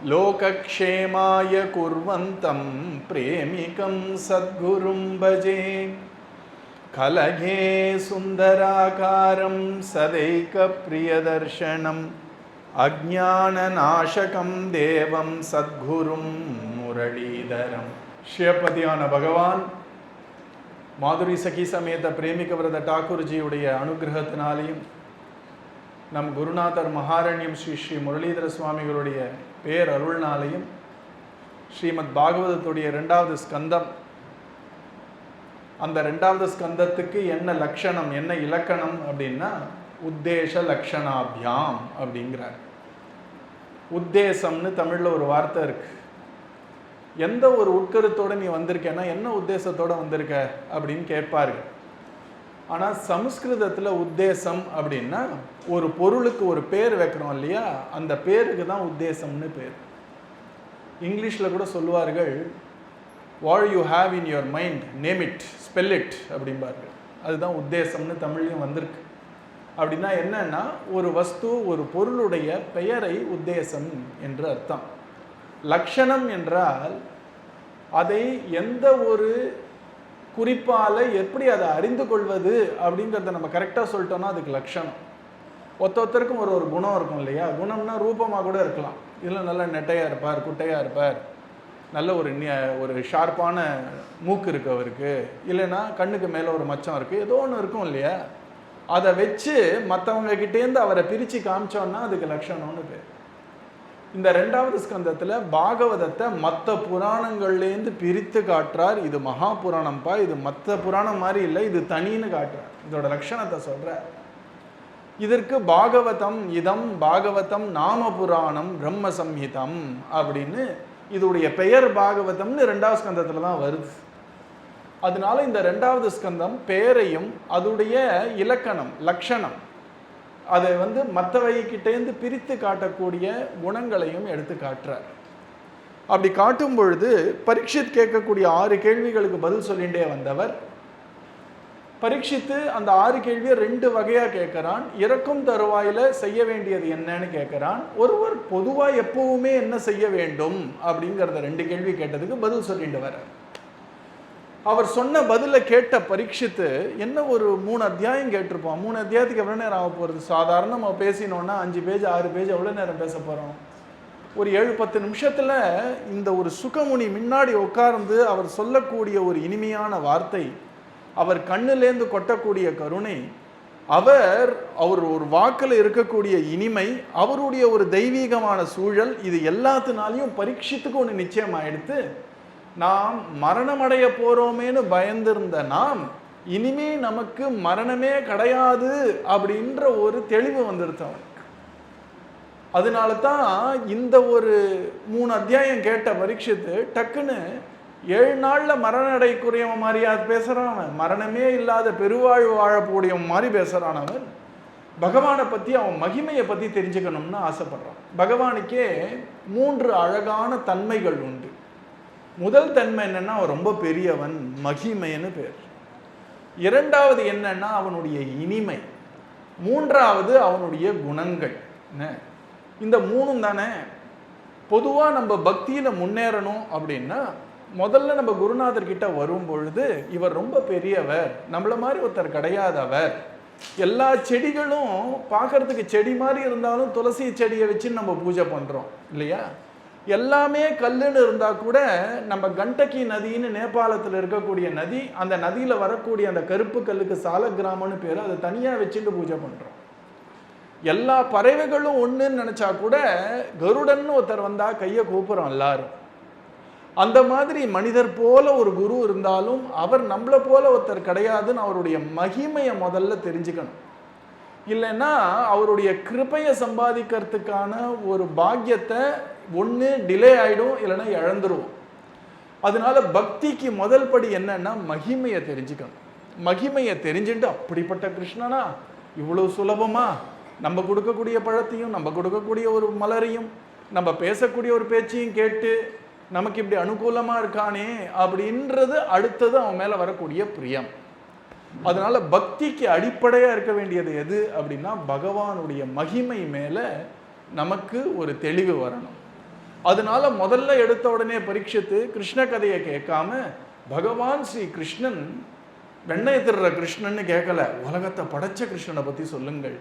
लोकक्षेमाय कुर्वन्तं प्रेमिकं सद्गुरुं भजे कलगे सुन्दराकारं सदैकप्रियदर्शनम् अज्ञाननाशकं देवं सद्गुरुं मुरलीधरं शिवपतिயான பகவான் மாதுரி சகி சமேத பிரேமிக விரத டாக்கூர்ஜியுடைய அனுகிரகத்தினாலேயும் நம் குருநாதர் மகாரண்யம் ஸ்ரீ ஸ்ரீ முரளிதர சுவாமிகளுடைய பேர் அருள்னாலையும் ஸ்ரீமத் பாகவதத்துடைய 2வது ஸ்கந்தம், அந்த 2வது ஸ்கந்தத்துக்கு என்ன லட்சணம், என்ன இலக்கணம் அப்படின்னா உத்தேச லக்ஷணாபியாம் அப்படிங்கிறார். உத்தேசம்னு தமிழில் ஒரு வார்த்தை இருக்கு. எந்த ஒரு உட்கருத்தோடு நீ வந்திருக்கேன்னா என்ன உத்தேசத்தோடு வந்திருக்க அப்படின்னு கேட்பார்கள். ஆனால் சமஸ்கிருதத்தில் உத்தேசம் அப்படின்னா ஒரு பொருளுக்கு ஒரு பேர் வைக்கிறோம் இல்லையா, அந்த பேருக்கு தான் உத்தேசம்னு பேர். இங்கிலீஷில் கூட சொல்லுவார்கள், what you have in your mind name it spell it அப்படிம்பார்கள். அதுதான் உத்தேசம்னு தமிழ்லையும் வந்திருக்கு. அப்படின்னா என்னன்னா ஒரு வஸ்து, ஒரு பொருளுடைய பெயரை உத்தேசம் என்று அர்த்தம். லக்ஷணம் என்றால் அதை எந்த ஒரு குறிப்பால் எப்படி அதை அறிந்து கொள்வது அப்படிங்கிறத நம்ம கரெக்டாக சொல்லிட்டோம்னா அதுக்கு லட்சணம். ஒருத்தருக்கும் ஒரு குணம் இருக்கும் இல்லையா. குணம்னா ரூபமாக கூட இருக்கலாம். இதில் நல்ல நெட்டையாக இருப்பார், குட்டையாக இருப்பார், நல்ல ஒரு ஷார்ப்பான மூக்கு இருக்குது அவருக்கு, இல்லைன்னா கண்ணுக்கு மேலே ஒரு மச்சம் இருக்குது, ஏதோ ஒன்று இருக்கும் இல்லையா. அதை வச்சு மற்றவங்க கிட்டேருந்து அவரை பிரித்து காமிச்சோன்னா அதுக்கு லட்சணம்னு பேர். இந்த 2வது ஸ்கந்தத்தில் பாகவதத்தை மற்ற புராணங்கள்லேருந்து பிரித்து காட்டுறார். இது மகா புராணம்ப்பா, இது மற்ற புராணம் மாதிரி இல்லை, இது தனின்னு காட்டுறார். இதோட லட்சணத்தை சொல்கிறார். இதற்கு பாகவதம் இதம் பாகவதம் நாம புராணம் பிரம்ம சம்ஹிதம் அப்படின்னு இதோடைய பெயர் பாகவதம்னு 2வது ஸ்கந்தத்தில் தான் வருது. அதனால இந்த 2வது ஸ்கந்தம் பெயரையும் அதோடைய இலக்கணம் லட்சணம் அதை மற்றவைகிட்டேருந்து பிரித்து காட்டக்கூடிய குணங்களையும் எடுத்து காட்டுறார். அப்படி காட்டும் பொழுது பரீட்சித் கேட்கக்கூடிய 6 கேள்விகளுக்கு பதில் சொல்லிகிட்டே வந்தவர் பரீட்சித்து அந்த 6 கேள்வியை 2 வகையாக கேட்குறான். இறக்கும் தருவாயில் செய்ய வேண்டியது என்னன்னு கேட்குறான். ஒருவர் பொதுவாக எப்பவுமே என்ன செய்ய வேண்டும் அப்படிங்கிறத 2 கேள்வி கேட்டதுக்கு பதில் சொல்லிட்டு வர அவர் சொன்ன பதிலை கேட்ட பரீட்சித்து என்ன ஒரு 3 அத்தியாயம் கேட்டிருப்போம். 3 அத்தியாயத்துக்கு எவ்வளோ நேரம் ஆக போகிறது? சாதாரண நம்ம பேசினோன்னா 5 பேஜ் 6 பேஜ் எவ்வளோ நேரம் பேச போகிறோம்? ஒரு 7-10 நிமிஷத்தில் இந்த ஒரு சுகமுனி முன்னாடி உட்கார்ந்து அவர் சொல்லக்கூடிய ஒரு இனிமையான வார்த்தை, அவர் கண்ணிலேருந்து கொட்டக்கூடிய கருணை, அவர் ஒரு வாக்கில் இருக்கக்கூடிய இனிமை, அவருடைய ஒரு தெய்வீகமான சூழல், இது எல்லாத்தினாலையும் பரீட்சித்துக்கு ஒன்று நிச்சயமாயிடுத்து. நாம் மரணமடைய போகிறோமேனு பயந்திருந்த நாம் இனிமே நமக்கு மரணமே கிடையாது அப்படின்ற ஒரு தெளிவு வந்துருத்தவன். அதனால தான் இந்த ஒரு 3 அத்தியாயம் கேட்ட பரீட்சித்து டக்குன்னு 7 நாளில் மரணடைக்குரியவன் மாதிரியா பேசுகிறான். மரணமே இல்லாத பெருவாழ்வு வாழக்கூடியவன் மாதிரி பேசுகிறான். அவன் பகவானை பற்றி, அவன் மகிமையை பற்றி தெரிஞ்சுக்கணும்னு ஆசைப்படுறான். பகவானுக்கே 3 அழகான தன்மைகள் உண்டு. முதல் தன்மை என்னன்னா அவன் ரொம்ப பெரியவன், மகிமைன்னு பேர். 2வது என்னன்னா அவனுடைய இனிமை. 3வது அவனுடைய குணங்கள். இந்த 3ம் தானே பொதுவாக நம்ம பக்தியில் முன்னேறணும் அப்படின்னா முதல்ல நம்ம குருநாதர் கிட்ட வரும் பொழுது இவர் ரொம்ப பெரியவர், நம்மள மாதிரி ஒருத்தர் கிடையாதவர், எல்லா செடிகளும் பார்க்கறதுக்கு செடி மாதிரி இருந்தாலும் துளசி செடியை வச்சு நம்ம பூஜை பண்ணுறோம் இல்லையா. எல்லாமே கல்லுன்னு இருந்தால் கூட நம்ம கண்டகி நதின்னு நேபாளத்தில் இருக்கக்கூடிய நதி, அந்த நதியில் வரக்கூடிய அந்த கருப்பு கல்லுக்கு சாலக்கிராமன்னு பேர், அதை தனியாக வச்சுட்டு பூஜை பண்ணுறோம். எல்லா பறவைகளும் ஒன்றுன்னு நினச்சா கூட கருடன்னு ஒருத்தர் வந்தால் கையை கூப்புறோம் எல்லாரும். அந்த மாதிரி மனிதர் போல ஒரு குரு இருந்தாலும் அவர் நம்மளை போல ஒருத்தர் கிடையாதுன்னு அவருடைய மகிமையை முதல்ல தெரிஞ்சுக்கணும். இல்லைன்னா அவருடைய கிருபையை சம்பாதிக்கிறதுக்கான ஒரு பாக்கியத்தை ஒன்று டிலே ஆகிடும், இல்லைன்னா இழந்துருவோம். அதனால பக்திக்கு முதல் படி என்னன்னா மகிமையை தெரிஞ்சுக்கணும். மகிமையை தெரிஞ்சுட்டு அப்படிப்பட்ட கிருஷ்ணனா இவ்வளோ சுலபமா நம்ம கொடுக்கக்கூடிய பழத்தையும் நம்ம கொடுக்கக்கூடிய ஒரு மலரையும் நம்ம பேசக்கூடிய ஒரு பேச்சையும் கேட்டு நமக்கு இப்படி அனுகூலமாக இருக்கானே அப்படின்றது அடுத்தது அவன் மேலே வரக்கூடிய பிரியம். அதனால பக்திக்கு அடிப்படையாக இருக்க வேண்டியது எது அப்படின்னா பகவானுடைய மகிமை மேலே நமக்கு ஒரு தெளிவு வரணும். அதனால முதல்ல எடுத்த உடனே பரீட்சித்து கிருஷ்ண கதையை கேட்காம பகவான் ஸ்ரீ கிருஷ்ணன் வெண்ணெய் திருற கிருஷ்ணன்னு கேட்கல, உலகத்தை படைச்ச கிருஷ்ணனை பத்தி சொல்லுங்கள்,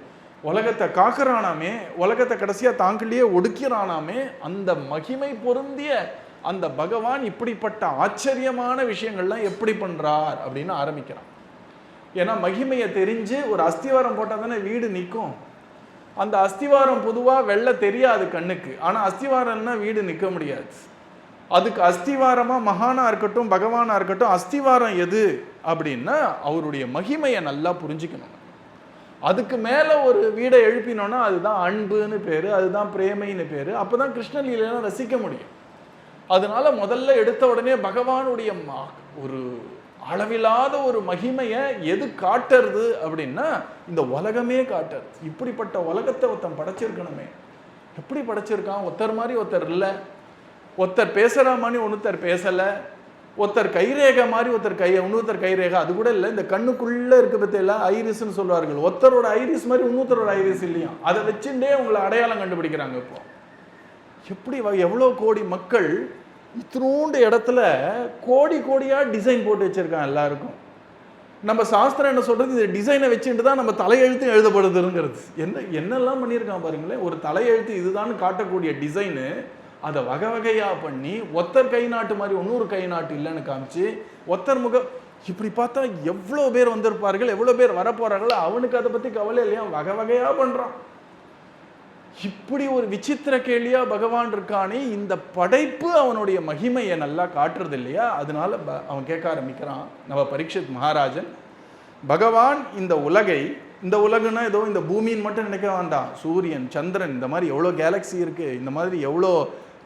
உலகத்தை காக்குறானாமே, உலகத்தை கடைசியா தாங்கிலேயே ஒடுக்கிறானாமே, அந்த மகிமை பொருந்திய அந்த பகவான் இப்படிப்பட்ட ஆச்சரியமான விஷயங்கள்லாம் எப்படி பண்றார் அப்படின்னு ஆரம்பிக்கிறான். ஏன்னா மகிமையை தெரிஞ்சு ஒரு அஸ்திவாரம் போட்டால் தானே வீடு நிற்கும். அந்த அஸ்திவாரம் பொதுவாக வெள்ளை தெரியாது கண்ணுக்கு, ஆனால் அஸ்திவாரம்னா வீடு நிற்க முடியாது. அதுக்கு அஸ்திவாரமாக மகானாக இருக்கட்டும் பகவானாக இருக்கட்டும், அஸ்திவாரம் எது அப்படின்னா அவருடைய மகிமையை நல்லா புரிஞ்சுக்கணும். அதுக்கு மேலே ஒரு வீடை எழுப்பினோன்னா அதுதான் அன்புன்னு பேர், அதுதான் பிரேமைன்னு பேர். அப்போ தான் கிருஷ்ணலீலையெல்லாம் ரசிக்க முடியும். அதனால முதல்ல எடுத்த உடனே பகவானுடைய ஒரு அளவில்லாத ஒரு மகிமையை எது காட்டுறது அப்படின்னா இந்த உலகமே காட்டுறது. இப்படிப்பட்ட உலகத்தை ஒருத்தன் படைச்சிருக்கணுமே, எப்படி படைச்சிருக்கான்? ஒருத்தர் மாதிரி ஒருத்தர் இல்லை, ஒருத்தர் பேசுகிற மாதிரி ஒருத்தர் பேசலை, ஒருத்தர் கைரேகை மாதிரி ஒருத்தர் இன்னொருத்தர் கைரேகை அது கூட இல்லை. இந்த கண்ணுக்குள்ளே இருக்க பற்றியெல்லாம் ஐரிஸ்ன்னு சொல்லுவார்கள். ஒருத்தரோட ஐரிஸ் மாதிரி இன்னொருத்தரோட ஐரிஸ் இல்லையா, அதை வச்சுட்டே உங்களை அடையாளம் கண்டுபிடிக்கிறாங்க. இப்போ எப்படி எவ்வளோ கோடி மக்கள் இத்தினூண்டு இடத்துல கோடி கோடியாக டிசைன் போட்டு வச்சுருக்கான் எல்லாருக்கும். நம்ம சாஸ்திரம் என்ன சொல்கிறது, இந்த டிசைனை வச்சுட்டு தான் நம்ம தலையெழுத்து எழுதப்படுதுங்கிறது. என்னெல்லாம் பண்ணியிருக்கான் பாருங்களேன். ஒரு தலையெழுத்து இதுதான் காட்டக்கூடிய டிசைனு அதை வகை வகையாக பண்ணி ஒத்தர் கை நாட்டு மாதிரி இன்னொரு கை நாட்டு இல்லைன்னு காமிச்சு ஒத்தர் முகம் இப்படி பார்த்தா எவ்வளோ பேர் வந்திருப்பார்கள், எவ்வளோ பேர் வரப்போகிறார்கள், அவனுக்கு அதை பற்றி கவலை இல்லையா, வகை வகையாக பண்ணுறான். இப்படி ஒரு விசித்திர கேள்வியா பகவான் இருக்கானே, இந்த படைப்பு அவனுடைய மகிமையை நல்லா காட்டுறது இல்லையா. அதனால அவன் கேட்க ஆரம்பிக்கிறான். நம்ம பரீட்சித் மகாராஜன், பகவான் இந்த உலகுன்னா ஏதோ இந்த பூமின்னு மட்டும் நினைக்க வேண்டாம், சூரியன் சந்திரன் இந்த மாதிரி எவ்வளோ கேலக்ஸி இருக்கு, இந்த மாதிரி எவ்வளோ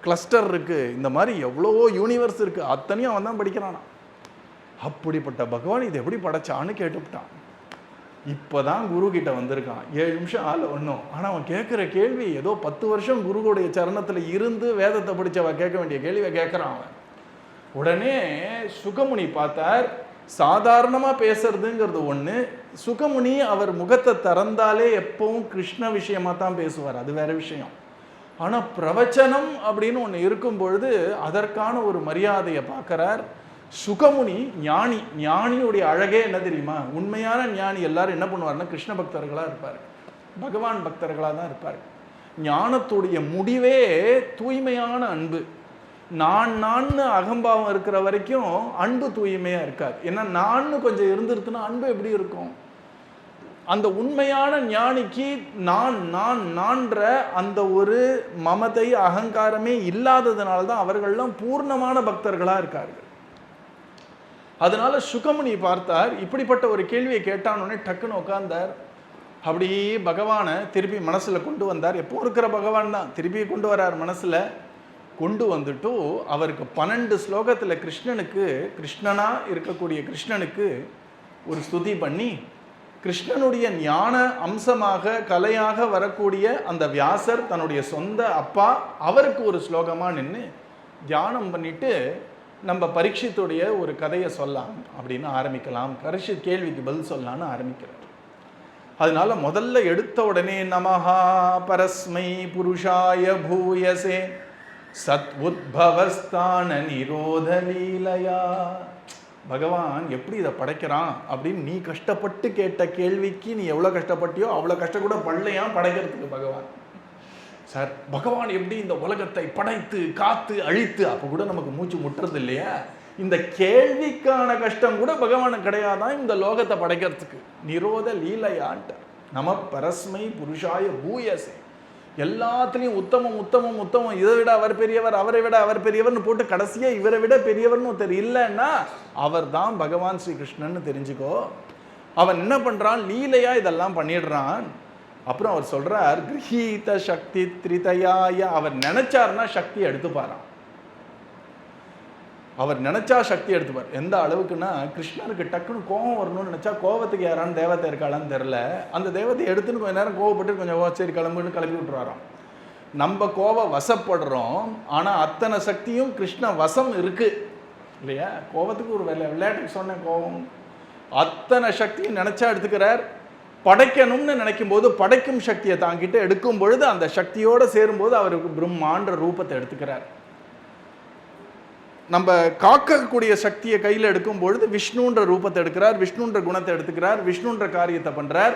கிளஸ்டர் இருக்கு, இந்த மாதிரி எவ்வளோ யூனிவர்ஸ் இருக்கு, அத்தனையும் அவன் தான் படிக்கிறானா. அப்படிப்பட்ட பகவான் இது எப்படி படைச்சான்னு கேட்டுவிட்டான். இப்போதான் குரு கிட்ட வந்திருக்கான், 7 நிமிஷம் ஆள் ஒன்றும். ஆனால் அவன் கேட்குற கேள்வி ஏதோ 10 வருஷம் குருவுடைய சரணத்தில் இருந்து வேதத்தை படித்தவன் கேட்க வேண்டிய கேள்வியை கேட்குறான் அவன். உடனே சுகமுனி பார்த்தார். சாதாரணமாக பேசுறதுங்கிறது ஒன்று, சுகமுனி அவர் முகத்தை திறந்தாலே எப்பவும் கிருஷ்ண விஷயமாக தான் பேசுவார், அது வேற விஷயம். ஆனால் பிரவச்சனம் அப்படின்னு ஒன்று இருக்கும் பொழுது அதற்கான ஒரு மரியாதையை பார்க்குறார். சுகமுனி ஞானி, ஞானியுடைய அழகே என்ன தெரியுமா, உண்மையான ஞானி எல்லாரும் என்ன பண்ணுவார்னா கிருஷ்ண பக்தர்களாக இருப்பார், பகவான் பக்தர்களாக தான் இருப்பார். ஞானத்துடைய முடிவே தூய்மையான அன்பு. நான் அகம்பாவம் இருக்கிற வரைக்கும் அன்பு தூய்மையாக இருக்காது. ஏன்னா நான் கொஞ்சம் இருந்துருக்குன்னா அன்பு எப்படி இருக்கும்? அந்த உண்மையான ஞானிக்கு நான்ற அந்த ஒரு மமதை அகங்காரமே இல்லாததுனால தான் அவர்கள்லாம் பூர்ணமான பக்தர்களாக இருக்கார்கள். அதனால சுகமுனி பார்த்தார். இப்படிப்பட்ட ஒரு கேள்வியை கேட்டானோடனே டக்குன்னு உட்கார்ந்தார். அப்படி பகவானை திருப்பி மனசில் கொண்டு வந்தார். எப்போ இருக்கிற பகவான் தான் திருப்பி கொண்டு வரார். மனசில் கொண்டு வந்துட்டு அவருக்கு 12 ஸ்லோகத்தில் கிருஷ்ணனாக இருக்கக்கூடிய கிருஷ்ணனுக்கு ஒரு ஸ்துதி பண்ணி, கிருஷ்ணனுடைய ஞான அம்சமாக கலையாக வரக்கூடிய அந்த வியாசர் தன்னுடைய சொந்த அப்பா, அவருக்கு ஒரு ஸ்லோகமாக நின்று தியானம் பண்ணிட்டு நம்ம பரீட்சித்துடைய ஒரு கதையை சொல்லலாம் அப்படின்னு ஆரம்பிக்கலாம். பரீட்சித் கேள்விக்கு பதில் சொல்லலான்னு ஆரம்பிக்கிறார். அதனால முதல்ல எடுத்த உடனே நமஹா பரஸ்மை புருஷாய பூயசே சத் உத்பவஸ்தான நிரோத லீலையா. பகவான் எப்படி இதை படைக்கிறான் அப்படின்னு நீ கஷ்டப்பட்டு கேட்ட கேள்விக்கு நீ எவ்வளோ கஷ்டப்பட்டியோ அவ்வளோ கஷ்டம் கூட படலையா படைக்கிறதுக்கு பகவான். சார் பகவான் எப்படி இந்த உலகத்தை படைத்து காத்து அழித்து, அப்போ கூட நமக்கு மூச்சு முட்டுறது இல்லையா? இந்த கேள்விக்கான கஷ்டம் கூட பகவானுக்கு கிடையாதான் இந்த லோகத்தை படைக்கிறதுக்கு. நிரோத லீலையான்ட்ட நம பரஸ்மை புருஷாய பூயசே. எல்லாத்துலேயும் உத்தமம் உத்தமம் உத்தமம், இதை விட அவர் பெரியவர், அவரை விட அவர் பெரியவர்னு போட்டு கடைசியாக இவரை விட பெரியவர்னு ஒருத்தர் இல்லைன்னா அவர் தான் பகவான் ஸ்ரீகிருஷ்ணன்னு தெரிஞ்சுக்கோ. அவன் என்ன பண்ணுறான், லீலையா இதெல்லாம் பண்ணிடுறான். அப்புறம் அவர் சொல்றார், கிரஹீத சக்தி திரிதயாய. அவர் நினைச்சார்னா சக்தி எடுத்துப்பாராம். அவர் நினைச்சா சக்தி எடுத்துப்பார். எந்த அளவுக்குன்னா, கிருஷ்ணருக்கு டக்குன்னு கோபம் வரணும்னு நினைச்சா கோபத்துக்கு யாரான்னு தேவதை இருக்காளான்னு தெரில, அந்த தேவத்தை எடுத்துன்னு கொஞ்சம் நேரம் கோவப்பட்டு கொஞ்சம் சரி கிளம்புன்னு கிளப்பி விட்டுருவாராம். நம்ம கோபம் வசப்படுறோம், ஆனால் அத்தனை சக்தியும் கிருஷ்ண வசம் இருக்கு இல்லையா? கோபத்துக்கு ஒரு விளையாட்டுக்கு சொன்ன கோபம் அத்தனை சக்தியும் நினைச்சா எடுத்துக்கிறார். படைக்கணும்னு நினைக்கும் போது படைக்கும் சக்தியை தாங்கிட்டு எடுக்கும் பொழுது அந்த சக்தியோட சேரும்போது அவருக்கு பிரம்மான்ற ரூபத்தை எடுத்துக்கிறார். நம்ம காக்கக்கூடிய சக்தியை கையில் எடுக்கும் பொழுது விஷ்ணுன்ற ரூபத்தை எடுக்கிறார், விஷ்ணுன்ற குணத்தை எடுத்துக்கிறார், விஷ்ணுன்ற காரியத்தை பண்றார்.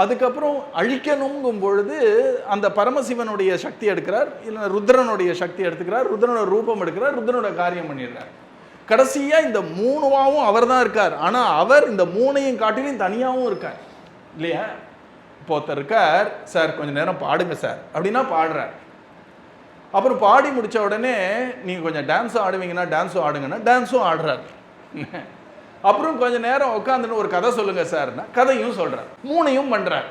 அதுக்கப்புறம் அழிக்கணுங்கும் பொழுது அந்த பரமசிவனுடைய சக்தி எடுக்கிறார், இல்லை ருத்ரனுடைய சக்தி எடுத்துக்கிறார், ருத்ரனோட ரூபம் எடுக்கிறார், ருத்ரனோட காரியம் பண்ணிடுறார். கடைசியா இந்த மூணுவாவும் அவர் தான் இருக்கார். ஆனா அவர் இந்த மூணையும் காட்டிலும் தனியாகவும் இருக்கார் இல்லையா? இப்போ ஒருத்தர் இருக்கார், சார் கொஞ்ச நேரம் பாடுங்க சார் அப்படின்னா பாடுறார். அப்புறம் பாடி முடிச்ச உடனே நீங்க கொஞ்சம் டான்ஸ் ஆடுவீங்கன்னா டான்ஸும் ஆடுங்கன்னா டான்ஸும் ஆடுறார். அப்புறம் கொஞ்ச நேரம் உட்காந்துன்னு ஒரு கதை சொல்லுங்க சார்னா கதையும் சொல்றார். மூணையும் பண்றார்.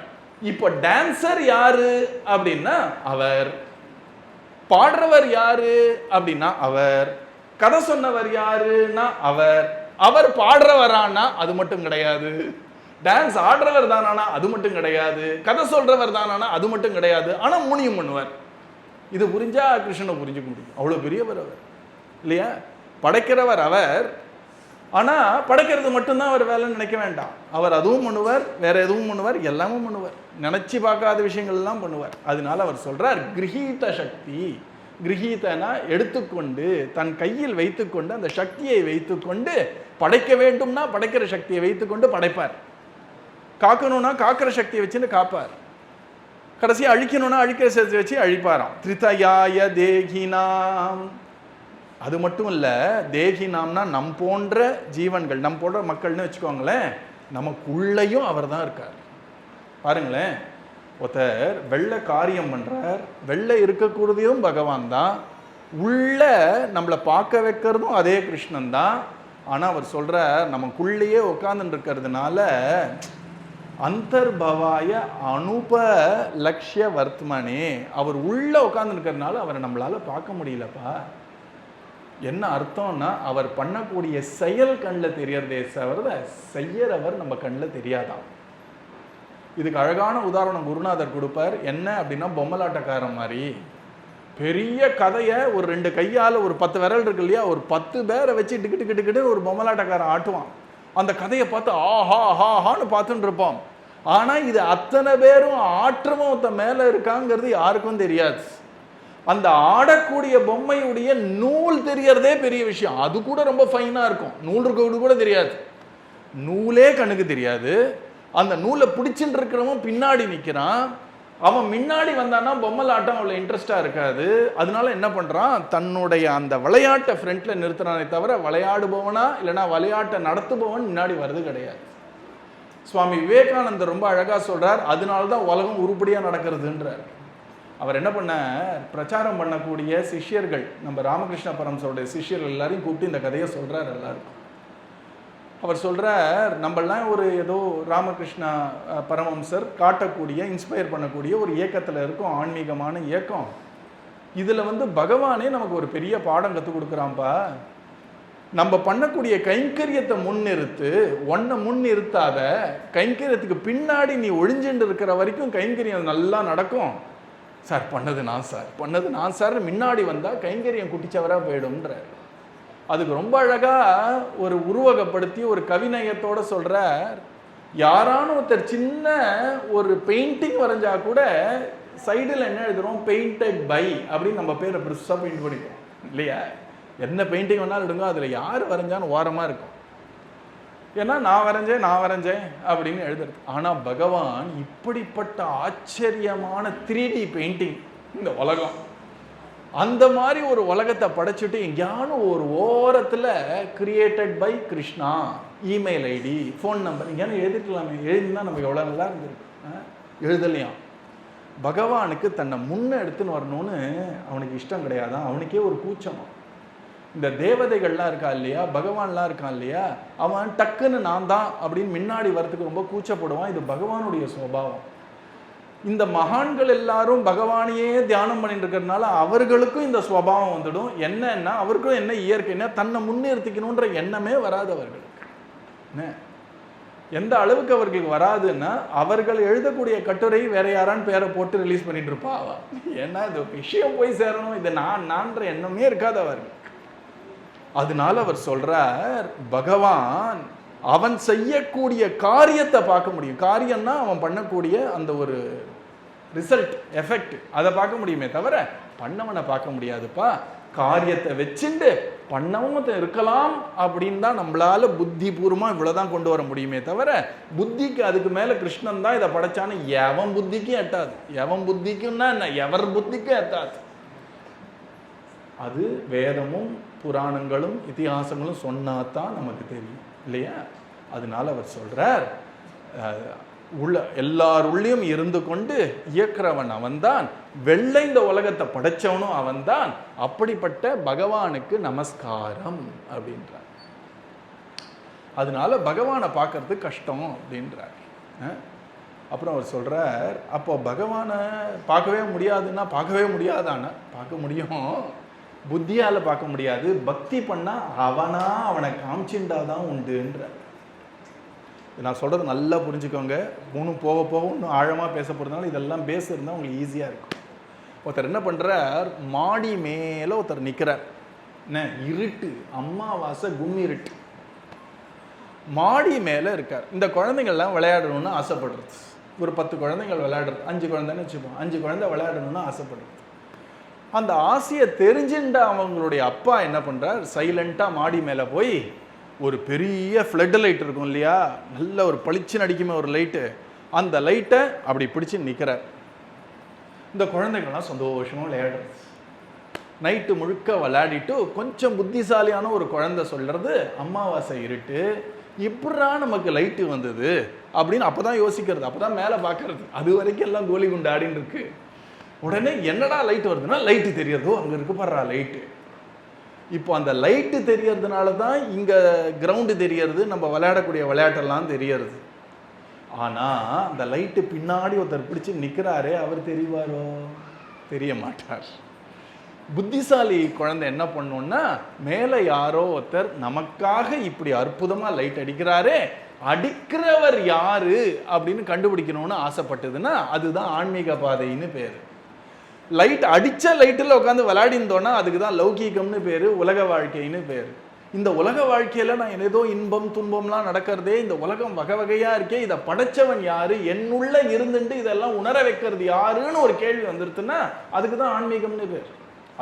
இப்போ டான்சர் யாரு அப்படின்னா அவர், பாடுறவர் யாரு அப்படின்னா அவர், கதை சொன்னவர் யாருன்னா அவர். அவர் பாடுறவரானா அது மட்டும் கிடையாது, டான்ஸ் ஆடுறவர் தானா அது மட்டும் கிடையாது, கதை சொல்றவர் தானா அது மட்டும் கிடையாது. ஆனா மூணையும் பண்ணுவார். இது புரிஞ்சா கிருஷ்ணனை புரிஞ்சுக்க முடியும். அவ்வளவு பெரியவர் அவர் இல்லையா? படைக்கிறவர் அவர். ஆனா படைக்கிறது மட்டும்தான் அவர் வேலைன்னு நினைக்க வேண்டாம். அவர் அதுவும் பண்ணுவார், வேற எதுவும் பண்ணுவார், எல்லாமும் பண்ணுவார். நினைச்சு பார்க்காத விஷயங்கள் எல்லாம் பண்ணுவார். அதனால அவர் சொல்றார் கிரகீத சக்தி. கிரகீதனா எடுத்துக்கொண்டு, தன் கையில் வைத்துக்கொண்டு, அந்த சக்தியை வைத்துக்கொண்டு படைக்க வேண்டும்னா படைக்கிற சக்தியை வைத்துக்கொண்டு படைப்பார். காக்கணும்னா காக்கிற சக்தியை வச்சுன்னு காப்பார். கடைசி அழிக்கணும்னா அழிக்கிற சக்தி வச்சு அழிப்பாராம். திரிதயாய தேகினாம். அது மட்டும் இல்ல, தேகினாம்னா நம் போன்ற ஜீவன்கள், நம் போன்ற மக்கள்னு வச்சுக்கோங்களேன். நமக்குள்ளையும் அவர் தான் இருக்கார். பாருங்களேன், ஒருத்தர் வெள்ளை காரியம் பண்றார், வெள்ளை இருக்கக்கூடியதும் பகவான் தான், உள்ள நம்மளை பார்க்க வைக்கிறதும் அதே கிருஷ்ணன் தான். ஆனா அவர் சொல்ற நமக்குள்ளேயே உட்கார்ந்து இருக்கிறதுனால அந்தர்பவாய அனுப லட்சிய வர்த்தமனே, அவர் உள்ள உட்கார்ந்து இருக்கிறதுனால அவரை நம்மளால பார்க்க முடியலப்பா. என்ன அர்த்தம்னா அவர் பண்ணக்கூடிய செயல் கண்ணில் தெரியறதே தவிர செய்யறவர் நம்ம கண்ணில் தெரியாதான். இதுக்கு அழகான உதாரணம் குருநாதர் கொடுப்பார். என்ன அப்படின்னா, பொம்மலாட்டக்காரன் மாதிரி பெரிய கதையை ஒரு 2 கையால், ஒரு 10 விரல் இருக்கு இல்லையா, ஒரு 10 பேரை வச்சு டிக்கிட்டு ஒரு பொம்மலாட்டக்காரன் ஆட்டுவான். அந்த கதையை பார்த்து ஆஹா ஆஹான்னு பார்த்துட்டு இருப்போம். ஆனா இது அத்தனை பேரும் ஆற்றமும் மேல இருக்காங்கிறது யாருக்கும் தெரியாது. அந்த ஆடக்கூடிய பொம்மையுடைய நூல் தெரியறதே பெரிய விஷயம். அது கூட ரொம்ப ஃபைனா இருக்கும். நூல் இருக்கிறது கூட தெரியாது, நூலே கண்ணுக்கு தெரியாது. அந்த நூலை பிடிச்சிட்டு இருக்கிறவன் பின்னாடி நிற்கிறான். அவன் முன்னாடி வந்தான்னா பொம்மலாட்டம் அவ்வளோ இன்ட்ரெஸ்டாக இருக்காது. அதனால என்ன பண்ணுறான், தன்னுடைய அந்த விளையாட்டை ஃப்ரண்ட்ல நிறுத்துறானே தவிர விளையாடுபவனா இல்லைனா விளையாட்டை நடத்துபவன் முன்னாடி வருது கிடையாது. சுவாமி விவேகானந்தர் ரொம்ப அழகாக சொல்றார், அதனால தான் உலகம் உருப்படியாக நடக்கிறதுன்றார். அவர் என்ன பண்ண, பிரச்சாரம் பண்ணக்கூடிய சிஷ்யர்கள், நம்ம ராமகிருஷ்ண பரமஹம்சருடைய சிஷ்யர்கள் எல்லாரையும் கூப்பிட்டு இந்த கதையை சொல்றார் எல்லாருக்கும். அவர் சொல்றார், நம்மளாம் ஒரு ஏதோ ராமகிருஷ்ண பரமஹம்சர் காட்டக்கூடிய, இன்ஸ்பயர் பண்ணக்கூடிய ஒரு இயக்கத்தில் இருக்கும், ஆன்மீகமான இயக்கம். இதில் பகவானே நமக்கு ஒரு பெரிய பாடம் கற்றுக் கொடுக்குறான்ப்பா. நம்ம பண்ணக்கூடிய கைங்கரியத்தை முன்னிறுத்து, ஒன்றை முன்னிறுத்தாத. கைங்கரியத்துக்கு பின்னாடி நீ ஒழிஞ்சுட்டு இருக்கிற வரைக்கும் கைங்கரியம் நல்லா நடக்கும். சார் பண்ணது நான் சார் முன்னாடி வந்தால் கைங்கரியம் குட்டிச்சவராக போயிடும்ன்றார். அதுக்கு ரொம்ப அழகாக ஒரு உருவகப்படுத்தி ஒரு கவிநயத்தோடு சொல்கிறார். யாரான ஒருத்தர் சின்ன ஒரு பெயிண்டிங் வரைஞ்சா கூட சைடில் என்ன எழுதுகிறோம், பெயிண்டட் பை அப்படின்னு நம்ம பேரை பெருசாக பெயிண்ட் பண்ணிப்போம் இல்லையா? என்ன பெயிண்டிங் வேணாலும் எடுங்க, அதில் யார் வரைஞ்சான்னு ஓரமாக இருக்கும். ஏன்னா நான் வரைஞ்சேன் அப்படின்னு எழுதுறது. ஆனால் பகவான் இப்படிப்பட்ட ஆச்சரியமான 3D பெயிண்டிங் இந்த உலகம். அந்த மாதிரி ஒரு உலகத்தை படைச்சிட்டு எங்கேயானு ஒரு ஓரத்தில் created by Krishna, email ID, phone number எங்கேயானு எழுதிக்கலாமே. எழுதினா நமக்கு எவ்வளோ நல்லா இருந்திருக்கு. எழுதலையாம். பகவானுக்கு தன்னை முன்ன எடுத்துன்னு வரணும்னு அவனுக்கு இஷ்டம் கிடையாதான். அவனுக்கே ஒரு கூச்சமா. இந்த தேவதைகள்லாம் இருக்கா இல்லையா, பகவான்லாம் இருக்கான் இல்லையா, அவன் டக்குன்னு நான் தான் அப்படின்னு முன்னாடி வரத்துக்கு ரொம்ப கூச்சப்படுவான். இது பகவானுடைய சுபாவம். இந்த மகான்கள் எல்லாரும் பகவானையே தியானம் பண்ணிட்டு இருக்கிறதுனால அவர்களுக்கும் இந்த சுபாவம் வந்துடும். என்னன்னா அவருக்கும் என்ன இயற்கைன்னா தன்னை முன்னிறுத்திக்கணுன்ற எண்ணமே வராது அவர்களுக்கு. எந்த அளவுக்கு அவர்களுக்கு வராதுன்னா, அவர்கள் எழுதக்கூடிய கட்டுரை வேற யாரான்னு பேரை போட்டு ரிலீஸ் பண்ணிட்டு இருப்பா. ஏன்னா இது விஷயம் போய் சேரணும், இது நான்ற எண்ணமே இருக்காது அவர்கள். அதனால அவர் சொல்றார், பகவான் அவன் செய்யக்கூடிய காரியத்தை பார்க்க முடியும். காரியம்னா அவன் பண்ணக்கூடிய அந்த ஒரு ரிசல்ட், எஃபெக்ட், அதை பார்க்க முடியுமே தவிர பண்ணவனை பார்க்க முடியாதுப்பா. காரியத்தை வச்சுட்டு பண்ணவங்க இருக்கலாம் அப்படின்னு தான் நம்மளால புத்தி பூர்வமாக இவ்வளோதான் கொண்டு வர முடியுமே தவிர புத்திக்கு அதுக்கு மேலே கிருஷ்ணன் தான் இதை படைச்சான்னு எவன் புத்திக்கும் எட்டாது. எவன் புத்திக்கும்னா என்ன, எவர் புத்திக்கும் எட்டாது. அது வேதமும் புராணங்களும் இதிகாசங்களும் சொன்னாதான் நமக்கு தெரியும் இல்லையா? அதனால அவர் சொல்றார், உள்ள எல்லாருள்ளையும் இருந்து கொண்டு இயக்கிறவன் அவன்தான், வெள்ளை இந்த உலகத்தை படைச்சவனும் அவன்தான், அப்படிப்பட்ட பகவானுக்கு நமஸ்காரம் அப்படின்றார். அதனால பகவானை பார்க்கறது கஷ்டம் அப்படின்றார். அப்புறம் அவர் சொல்றார், அப்போ பகவானை பார்க்கவே முடியாதுன்னா பார்க்கவே முடியாதானா? பார்க்க முடியும், புத்தியால பார்க்க முடியாது. பக்தி பண்ணா அவனை காமிச்சுண்டாதான் உண்டுன்ற. நான் சொல்றது நல்லா புரிஞ்சுக்கோங்க. இன்னும் போக போக இன்னும் ஆழமாக பேச போகிறதுனால இதெல்லாம் பேசுறதுனா உங்களுக்கு ஈஸியாக இருக்கும். ஒருத்தர் என்ன பண்ணுறார், மாடி மேலே ஒருத்தர் நிற்கிறார். என்ன இருட்டு, அம்மாவாசை கும்மிருட்டு, மாடி மேலே இருக்கார். இந்த குழந்தைங்கள்லாம் விளையாடணும்னு ஆசைப்படுறது. ஒரு 10 குழந்தைகள் விளையாடுறது, 5 குழந்தைன்னு வச்சுப்போம், 5 குழந்தை விளையாடணும்னு ஆசைப்படுறது. அந்த ஆசையை தெரிஞ்சுட்ட அவங்களுடைய அப்பா என்ன பண்ணுறார், சைலண்ட்டாக மாடி மேலே போய் ஒரு பெரிய ஃப்ளட் லைட் இருக்கும் இல்லையா, நல்ல ஒரு பளிச்சுன்னு அடிக்குமே ஒரு லைட்டு, அந்த லைட்டை அப்படி பிடிச்சி நிற்கிறார். இந்த குழந்தைகள்லாம் சந்தோஷமாக விளையாடுறது. நைட்டு முழுக்க விளையாடிட்டு கொஞ்சம் புத்திசாலியான ஒரு குழந்தை சொல்கிறது, அமாவாசை இருட்டு, இப்படா நமக்கு லைட்டு வந்தது அப்படின்னு அப்போ தான் யோசிக்கிறது, அப்போ தான் மேலே பார்க்கறது. அது வரைக்கும் எல்லாம் கோலி குண்டு ஆடின்னு இருக்கு. உடனே என்னடா லைட் வருதுன்னா லைட்டு தெரியறதோ, அங்கே இருக்கு பாடுறா லைட்டு. இப்போ அந்த லைட்டு தெரியறதுனால தான் இங்கே கிரவுண்டு தெரியறது, நம்ம விளையாடக்கூடிய விளையாட்டெல்லாம் தெரியறது. ஆனால் அந்த லைட்டு பின்னாடி ஒருத்தர் பிடிச்சி நிற்கிறாரே, அவர் தெரிவாரோ? தெரிய மாட்டார். புத்திசாலி குழந்தை என்ன பண்ணோன்னா, மேலே யாரோ ஒருத்தர் நமக்காக இப்படி அற்புதமாக லைட் அடிக்கிறாரே, அடிக்கிறவர் யாரு அப்படின்னு கண்டுபிடிக்கணும்னு ஆசைப்பட்டதுன்னா அதுதான் ஆன்மீக பாதைன்னு பேர். லைட் அடித்த லைட்டில் உட்காந்து விளையாடிந்தோன்னா அதுக்கு தான் லௌகீகம்னு பேர், உலக வாழ்க்கைன்னு பேர். இந்த உலக வாழ்க்கையில் நான் ஏதோ இன்பம் துன்பம்லாம் நடக்கிறதே, இந்த உலகம் வகை வகையாக இருக்கே, இதை படைச்சவன் யாரு, என்னுள்ள இருந்துட்டு இதெல்லாம் உணர வைக்கிறது யாருன்னு ஒரு கேள்வி வந்துருச்சுன்னா அதுக்கு தான் ஆன்மீகம்னு பேர்.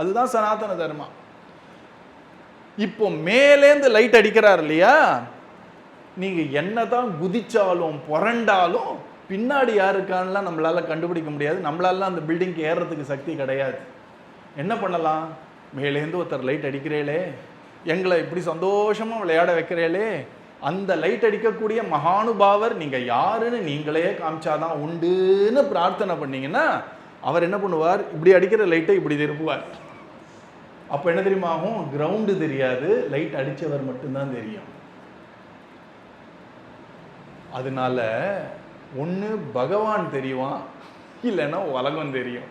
அதுதான் சனாதன தர்மம். இப்போ மேலேந்து லைட் அடிக்கிறார் இல்லையா, நீங்க என்னதான் குதிச்சாலும் புரண்டாலும் பின்னாடி யாருக்கானலாம் நம்மளால கண்டுபிடிக்க முடியாது. நம்மளால அந்த பில்டிங்க்கு ஏறுறதுக்கு சக்தி கிடையாது. என்ன பண்ணலாம், மேலேந்து ஒருத்தர் லைட் அடிக்கிறீங்களே, எங்களை இப்படி சந்தோஷமா விளையாட வைக்கிறீங்களே, அந்த லைட் அடிக்கக்கூடிய மகானுபாவர் நீங்க யாருன்னு நீங்களே காமிச்சாதான் உண்டுன்னு பிரார்த்தனை பண்ணீங்கன்னா அவர் என்ன பண்ணுவார், இப்படி அடிக்கிற லைட்டை இப்படி திருப்புவார். அப்போ என்ன தெரியுமா ஆகும், கிரவுண்டு தெரியாது, லைட் அடித்தவர் மட்டும்தான் தெரியும். அதனால ஒன்று பகவான் தெரியுவான், இல்லைன்னா உலகம் தெரியும்.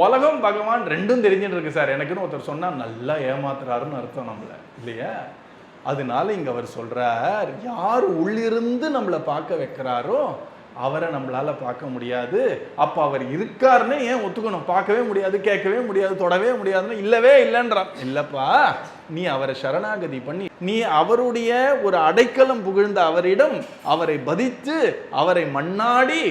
உலகம் பகவான் ரெண்டும் தெரிஞ்சுட்டு இருக்கு சார் எனக்குன்னு ஒருத்தர் சொன்னால் நல்லா ஏமாத்துறாருன்னு அர்த்தம் நம்மளை இல்லையா? அதனால இங்கே அவர் சொல்கிறார், யார் உள்ளிருந்து நம்மளை பார்க்க வைக்கிறாரோ அவரை நம்மளால பார்க்க முடியாது. அப்போ அவர் இருக்காருன்னு ஏன் ஒத்துக்கணும்? பார்க்கவே முடியாது, கேட்கவே முடியாது, தொடவே முடியாதுன்னு இல்லவே இல்லைன்றான். இல்லைப்பா, நீ அவரை சரணாகதி பண்ணி நீ அவருடைய ஒரு அடைக்கலம் புகழ்ந்த அவரிடம் அவரை பதித்து அவரை மண்ணாடி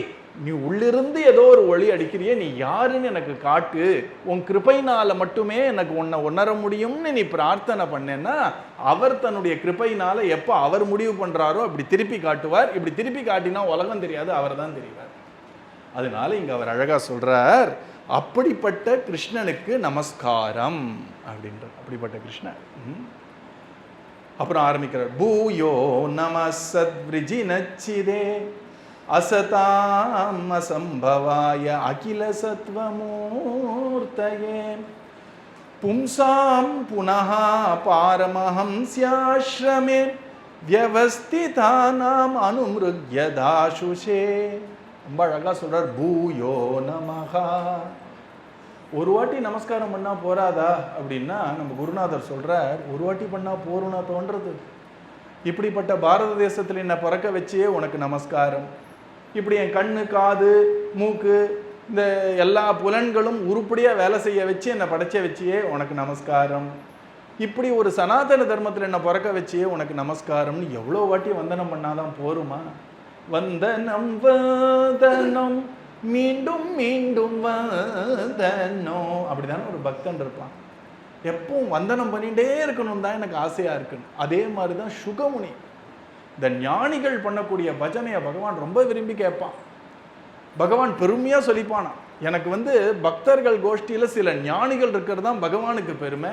நீ உள்ளிருந்து ஏதோ ஒரு ஒளி அடிக்கிறிய, நீ யாருன்னு எனக்கு காட்டு, உன் கிருபையினால மட்டுமே எனக்கு உன்னை உணர முடியும்னு நீ பிரார்த்தனை பண்ணேன்னா அவர் தன்னுடைய கிருபையினால எப்போ அவர் முடிவு பண்றாரோ அப்படி திருப்பி காட்டுவார். இப்படி திருப்பி காட்டினா உலகம் தெரியாது, அவர் தான் தெரிவார். அதனால இங்க அவர் அழகா சொல்றார், அப்படிப்பட்ட கிருஷ்ணனுக்கு நமஸ்காரம் அப்படின்றார். அப்படிப்பட்ட கிருஷ்ணன். அப்புறம் ஆரம்பிக்கிறார், பூயோ நம சத்விஜினச்சிதே அசதாம் அசம்பவாய அகில சத்வமூர்த்தயே பும்சாம் புனஹ பாரமஹம்ஸ்யாஸ்ரமே வியவஸ்திதானாம் அனுமிருக்யதாசுஷே. ரொம்ப அழகா சொல்றார், பூயோ நமஹா. ஒரு வாட்டி நமஸ்காரம் பண்ணா போறாதா அப்படின்னா நம்ம குருநாதர் சொல்றார், ஒரு வாட்டி பண்ணா போறோம்னா தோன்றது. இப்படிப்பட்ட பாரத தேசத்தில் என்னை பிறக்க வச்சே உனக்கு நமஸ்காரம். இப்படி என் கண்ணு காது மூக்கு இந்த எல்லா புலன்களும் உருப்படியாக வேலை செய்ய வச்சு என்னை படைச்ச வச்சியே உனக்கு நமஸ்காரம். இப்படி ஒரு சனாதன தர்மத்தில் என்ன பிறக்க வச்சே உனக்கு நமஸ்காரம்னு எவ்வளோ வாட்டி வந்தனம் பண்ணாதான் போருமா? வந்தனம் வந்தனம் மீண்டும் மீண்டும் வந்தனம், அப்படிதானே ஒரு பக்தன் இருப்பான். எப்பவும் வந்தனம் பண்ணிகிட்டே இருக்கணும் தான் எனக்கு ஆசையாக இருக்குன்னு. அதே மாதிரி தான் சுகமுனி. இந்த ஞானிகள் பண்ணக்கூடிய பஜனையை பகவான் ரொம்ப விரும்பி கேட்பான். பகவான் பெருமையாக சொல்லிப்பானா, எனக்கு பக்தர்கள் கோஷ்டியில் சில ஞானிகள் இருக்கிறது தான் பகவானுக்கு பெருமை,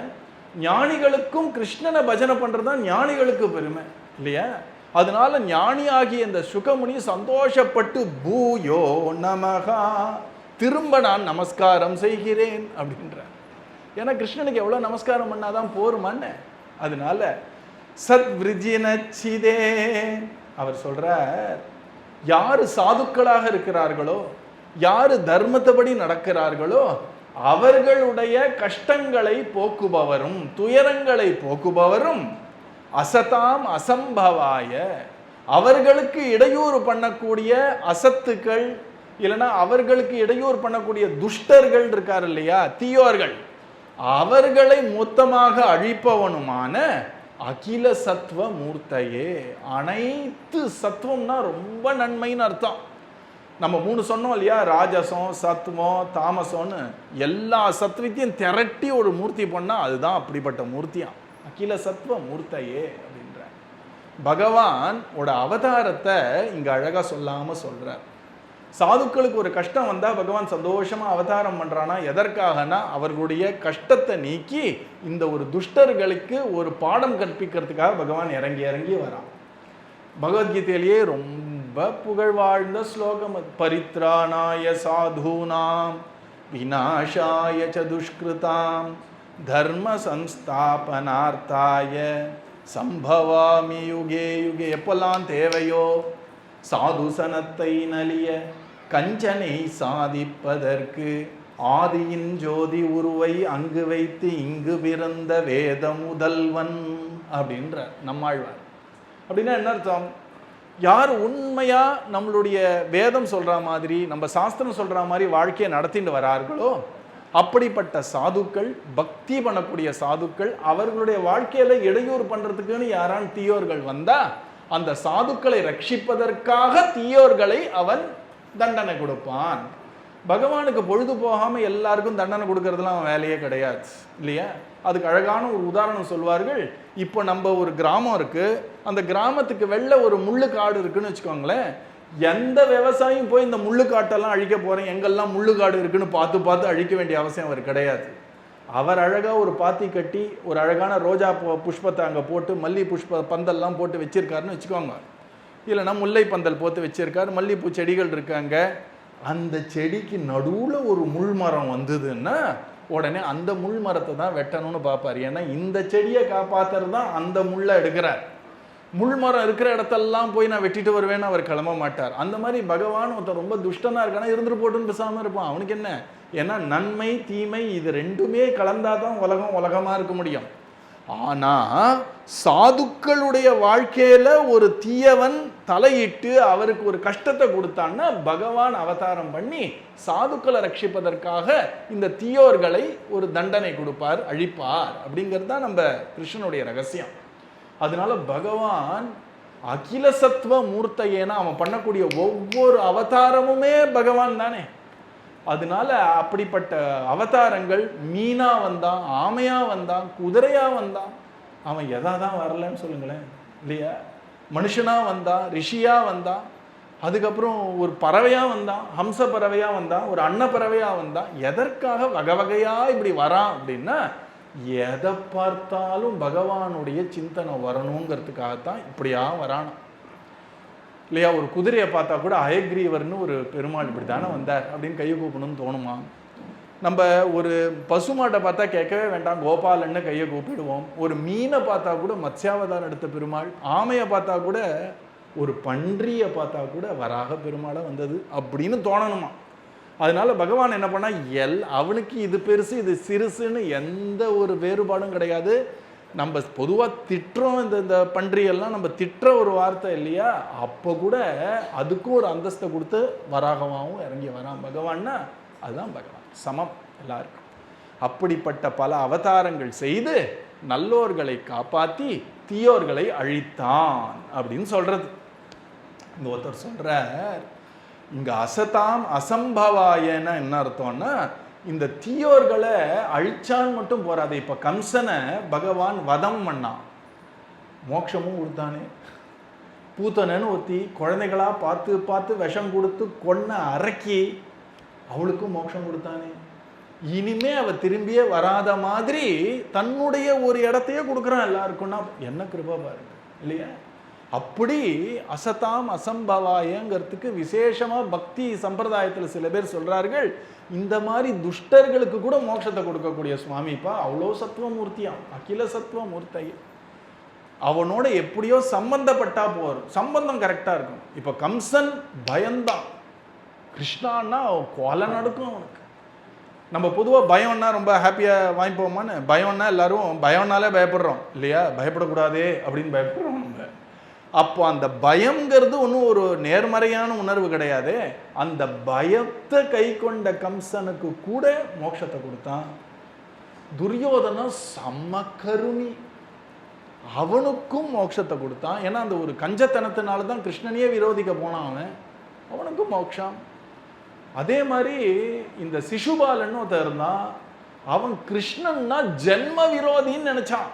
ஞானிகளுக்கும் கிருஷ்ணனை பஜனை பண்ணுறது தான் ஞானிகளுக்கு பெருமை இல்லையா? அதனால ஞானி ஆகிய இந்த சுகமுனி சந்தோஷப்பட்டு பூயோ நமகா, திரும்ப நான் நமஸ்காரம் செய்கிறேன் அப்படின்ற. ஏன்னா கிருஷ்ணனுக்கு எவ்வளோ நமஸ்காரம் பண்ணாதான் போருமான்னு. அதனால சத்விருஜினச்சிதே அவர் சொல்றார், யாரு சாதுக்களாக இருக்கிறார்களோ, யாரு தர்மத்தபடி நடக்கிறார்களோ, அவர்களுடைய கஷ்டங்களை போக்குபவரும் துயரங்களை போக்குபவரும் அசதாம் அசம்பவாய, அவர்களுக்கு இடையூறு பண்ணக்கூடிய அசத்துக்கள் இல்லைன்னா அவர்களுக்கு இடையூறு பண்ணக்கூடிய துஷ்டர்கள் இருக்கார் இல்லையா, தீயோர்கள், அவர்களை மொத்தமாக அழிப்பவனுமான அகில சத்வ மூர்த்தையே. அனைத்து சத்துவம்னா ரொம்ப நன்மைன்னு அர்த்தம். நம்ம 3 சொன்னோம் இல்லையா, ராஜசம் சத்துவம் தாமசம்னு, எல்லா சத்வத்தையும் திரட்டி ஒரு மூர்த்தி பண்ணா அதுதான் அப்படிப்பட்ட மூர்த்தியாம் அகில சத்வ மூர்த்தையே அப்படின்ற. பகவான் அவதாரத்தை இங்க அழகா சொல்லாம சொல்றார். சாதுக்களுக்கு ஒரு கஷ்டம் வந்தா பகவான் சந்தோஷமா அவதாரம் பண்றானா, எதற்காகனா அவர்களுடைய கஷ்டத்தை நீக்கி இந்த ஒரு துஷ்டர்களுக்கு ஒரு பாடம் கற்பிக்கிறதுக்காக பகவான் இறங்கி இறங்கி வரான். பகவத்கீதையிலேயே ரொம்ப புகழ் வாழ்ந்த ஸ்லோகம், பரித்ராணாய சாதுனாம் விநாசாய ச துஷ்கிருதாம் தர்ம சம்ஸ்தாபனார்த்தாய சம்பவாமி யுகே யுகே. எப்பெல்லாம் தேவையோ சாதுசனத்தை நலிய கஞ்சனை சாதிப்பதற்கு ஆதியின் ஜோதி உருவை அங்கு வைத்து இங்கு பிறந்த வேத முதல்வன் அப்படின்ற நம்மாழ்வார். அப்படின்னா என்ன அர்த்தம்? யார் உண்மையா நம்மளுடைய வேதம் சொல்ற மாதிரி நம்ம சாஸ்திரம் சொல்ற மாதிரி வாழ்க்கையை நடத்திட்டு வரார்களோ, அப்படிப்பட்ட சாதுக்கள், பக்தி பண்ணக்கூடிய சாதுக்கள், அவர்களுடைய வாழ்க்கையில இடையூறு பண்றதுக்குன்னு யாரான் தீயோர்கள் வந்தா அந்த சாதுக்களை ரட்சிப்பதற்காக தீயோர்களை அவன் தண்டனை கொடுப்பான். பகவானுக்கு பொழுது போகாம எல்லாருக்கும் தண்டனை கொடுக்கறதுலாம் அவன் வேலையே கிடையாது இல்லையா? அதுக்கு அழகான ஒரு உதாரணம் சொல்வார்கள். இப்போ நம்ம ஒரு கிராமம் இருக்கு, அந்த கிராமத்துக்கு வெளில ஒரு முள்ளு காடு இருக்குன்னு வச்சுக்கோங்களேன். எந்த விவசாயியும் போய் இந்த முள்ளு காட்டெல்லாம் அழிக்க போறேன், எங்கெல்லாம் முள்ளு காடு இருக்குன்னு பார்த்து பார்த்து அழிக்க வேண்டிய அவசியம் அவர் கிடையாது. அவர் அழகா ஒரு பாத்தி கட்டி ஒரு அழகான ரோஜா புஷ்பத்தை அங்கே போட்டு மல்லி புஷ்ப பந்தல்லாம் போட்டு வச்சிருக்காருன்னு வச்சுக்கோங்க. இல்லைன்னா முல்லை பந்தல் போட்டு வச்சிருக்காரு, மல்லிப்பூ செடிகள் இருக்காங்க. அந்த செடிக்கு நடுவில் ஒரு முள் மரம் வந்ததுன்னா உடனே அந்த முள் மரத்தை தான் வெட்டணும்னு பார்ப்பார். ஏன்னா இந்த செடியை காப்பாற்றுறது தான் அந்த முள்ளை எடுக்கிறார். முள் மரம் இருக்கிற இடத்தெல்லாம் போய் நான் வெட்டிட்டு வருவேன்னு அவர் கிளம்ப மாட்டார். அந்த மாதிரி பகவான் ஒருத்தர் ரொம்ப துஷ்டனா இருக்கானா இருந்துட்டு போட்டுன்னு பேசாமல் இருப்பான். அவனுக்கு என்ன? ஏன்னா நன்மை தீமை இது ரெண்டுமே கலந்தாதான் உலகம் உலகமா இருக்க முடியும். ஆனா சாதுக்களுடைய வாழ்க்கையில ஒரு தீயவன் தலையிட்டு அவருக்கு ஒரு கஷ்டத்தை கொடுத்தான்னா பகவான் அவதாரம் பண்ணி சாதுக்களை ரட்சிப்பதற்காக இந்த தீயோர்களை ஒரு தண்டனை கொடுப்பார், அழிப்பார். அப்படிங்கிறது தான் நம்ம கிருஷ்ணனுடைய ரகசியம். அதனால பகவான் அகில சத்வ மூர்த்தையேனா அவன் பண்ணக்கூடிய ஒவ்வொரு அவதாரமுமே பகவான் தானே. அதனால அப்படிப்பட்ட அவதாரங்கள் மீனா வந்தான், ஆமையா வந்தான், குதிரையா வந்தான். அவன் எதாதான் வரலன்னு சொல்லுங்களேன் இல்லையா? மனுஷனா வந்தான், ரிஷியா வந்தான், அதுக்கப்புறம் ஒரு பறவையா வந்தான், ஹம்ச பறவையா வந்தான், ஒரு அன்ன பறவையா வந்தான். எதற்காக வகை வகையா இப்படி வரான் அப்படின்னா எதை பார்த்தாலும் பகவானுடைய சிந்தனை வரணுங்கிறதுக்காகத்தான் இப்படியா வரான் இல்லையா? ஒரு குதிரையை பார்த்தா கூட அயக்ரீவர்னு ஒரு பெருமாள் இப்படி தானே வந்தார் அப்படின்னு கையை கூப்பிடணும்னு தோணுமா? நம்ம ஒரு பசுமாட்டை பார்த்தா கேட்கவே வேண்டாம், கோபாலன்னு கையை கூப்பிடுவோம். ஒரு மீனை பார்த்தா கூட மத்ஸ்யாவதாரம் எடுத்த பெருமாள், ஆமையை பார்த்தா கூட, ஒரு பன்றியை பார்த்தா கூட வராக பெருமாளாக வந்தது அப்படின்னு தோணணுமா? அதனால பகவான் என்ன பண்ணா, அவனுக்கு இது பெருசு இது சிறுசுன்னு எந்த ஒரு வேறுபாடும் கிடையாது. நம்ம பொதுவாக திட்டுறோம், இந்த பன்றியெல்லாம் நம்ம திட்டுற ஒரு வார்த்தை இல்லையா? அப்போ கூட அதுக்கும் ஒரு அந்தஸ்தை கொடுத்து வராகமாகவும் இறங்கி வரான் பகவான்னா. அதுதான் பகவான், சமம் எல்லாருக்கும். அப்படிப்பட்ட பல அவதாரங்கள் செய்து நல்லோர்களை காப்பாற்றி தீயோர்களை அழித்தான் அப்படின்னு சொல்றது. இந்த ஒருத்தர் சொல்றார், இங்க அசதாம் அசம்பவாயன்னா என்ன அர்த்தம்னா, இந்த தீயோர்களை அழிச்சான்னு மட்டும் போறாது. இப்ப கம்சனை பகவான் வதம் பண்ணான், மோட்சமும் கொடுத்தானே. பூத்தனன்னு ஒத்தி குழந்தைகளா பார்த்து பார்த்து விஷம் கொடுத்து கொன்ன அரக்கி, அவளுக்கும் மோட்சம் கொடுத்தானே. இனிமே அவ திரும்பியே வராத மாதிரி தன்னுடைய ஒரு இடத்தையே கொடுக்குறான் எல்லாருக்கும்னா என்ன கிருபா பாருங்க இல்லையா? அப்படி அசதாம் அசம்பவாயங்கிறதுக்கு விசேஷமா பக்தி சம்பிரதாயத்தில் சில பேர் சொல்றார்கள், இந்த மாதிரி துஷ்டர்களுக்கு கூட மோட்சத்தை கொடுக்கக்கூடிய சுவாமிப்பா, அவ்வளோ சத்துவமூர்த்தியாம், அகில சத்துவமூர்த்தி. அவனோட எப்படியோ சம்பந்தப்பட்டா போறோம், சம்பந்தம் கரெக்டா இருக்கும். இப்ப கம்சன் பயந்தான், கிருஷ்ணான்னா கொலை நடக்கும் அவனுக்கு. நம்ம பொதுவாக பயம்னா ரொம்ப ஹாப்பியாக வாங்கிப்போமான்னு, பயம்னா எல்லாரும் பயம்னாலே பயப்படுறோம் இல்லையா? பயப்படக்கூடாதே அப்படின்னு பயப்படுறோம் நம்ம. அப்போ அந்த பயம்ங்கிறது ஒன்றும் ஒரு நேர்மறையான உணர்வு கிடையாது. அந்த பயத்தை கை கொண்ட கம்சனுக்கு கூட மோட்சத்தை கொடுத்தான். துரியோதனா செம்ம கருணி, அவனுக்கும் மோட்சத்தை கொடுத்தான். ஏன்னா அந்த ஒரு கஞ்சத்தனத்தினால தான் கிருஷ்ணனையே விரோதிக்க போனான் அவனுக்கும் மோட்சம். அதே மாதிரி இந்த சிசுபாலன்னு ஒருத்தர் இருந்தான், அவன் கிருஷ்ணன்னா ஜென்ம விரோதின்னு நினைச்சான்.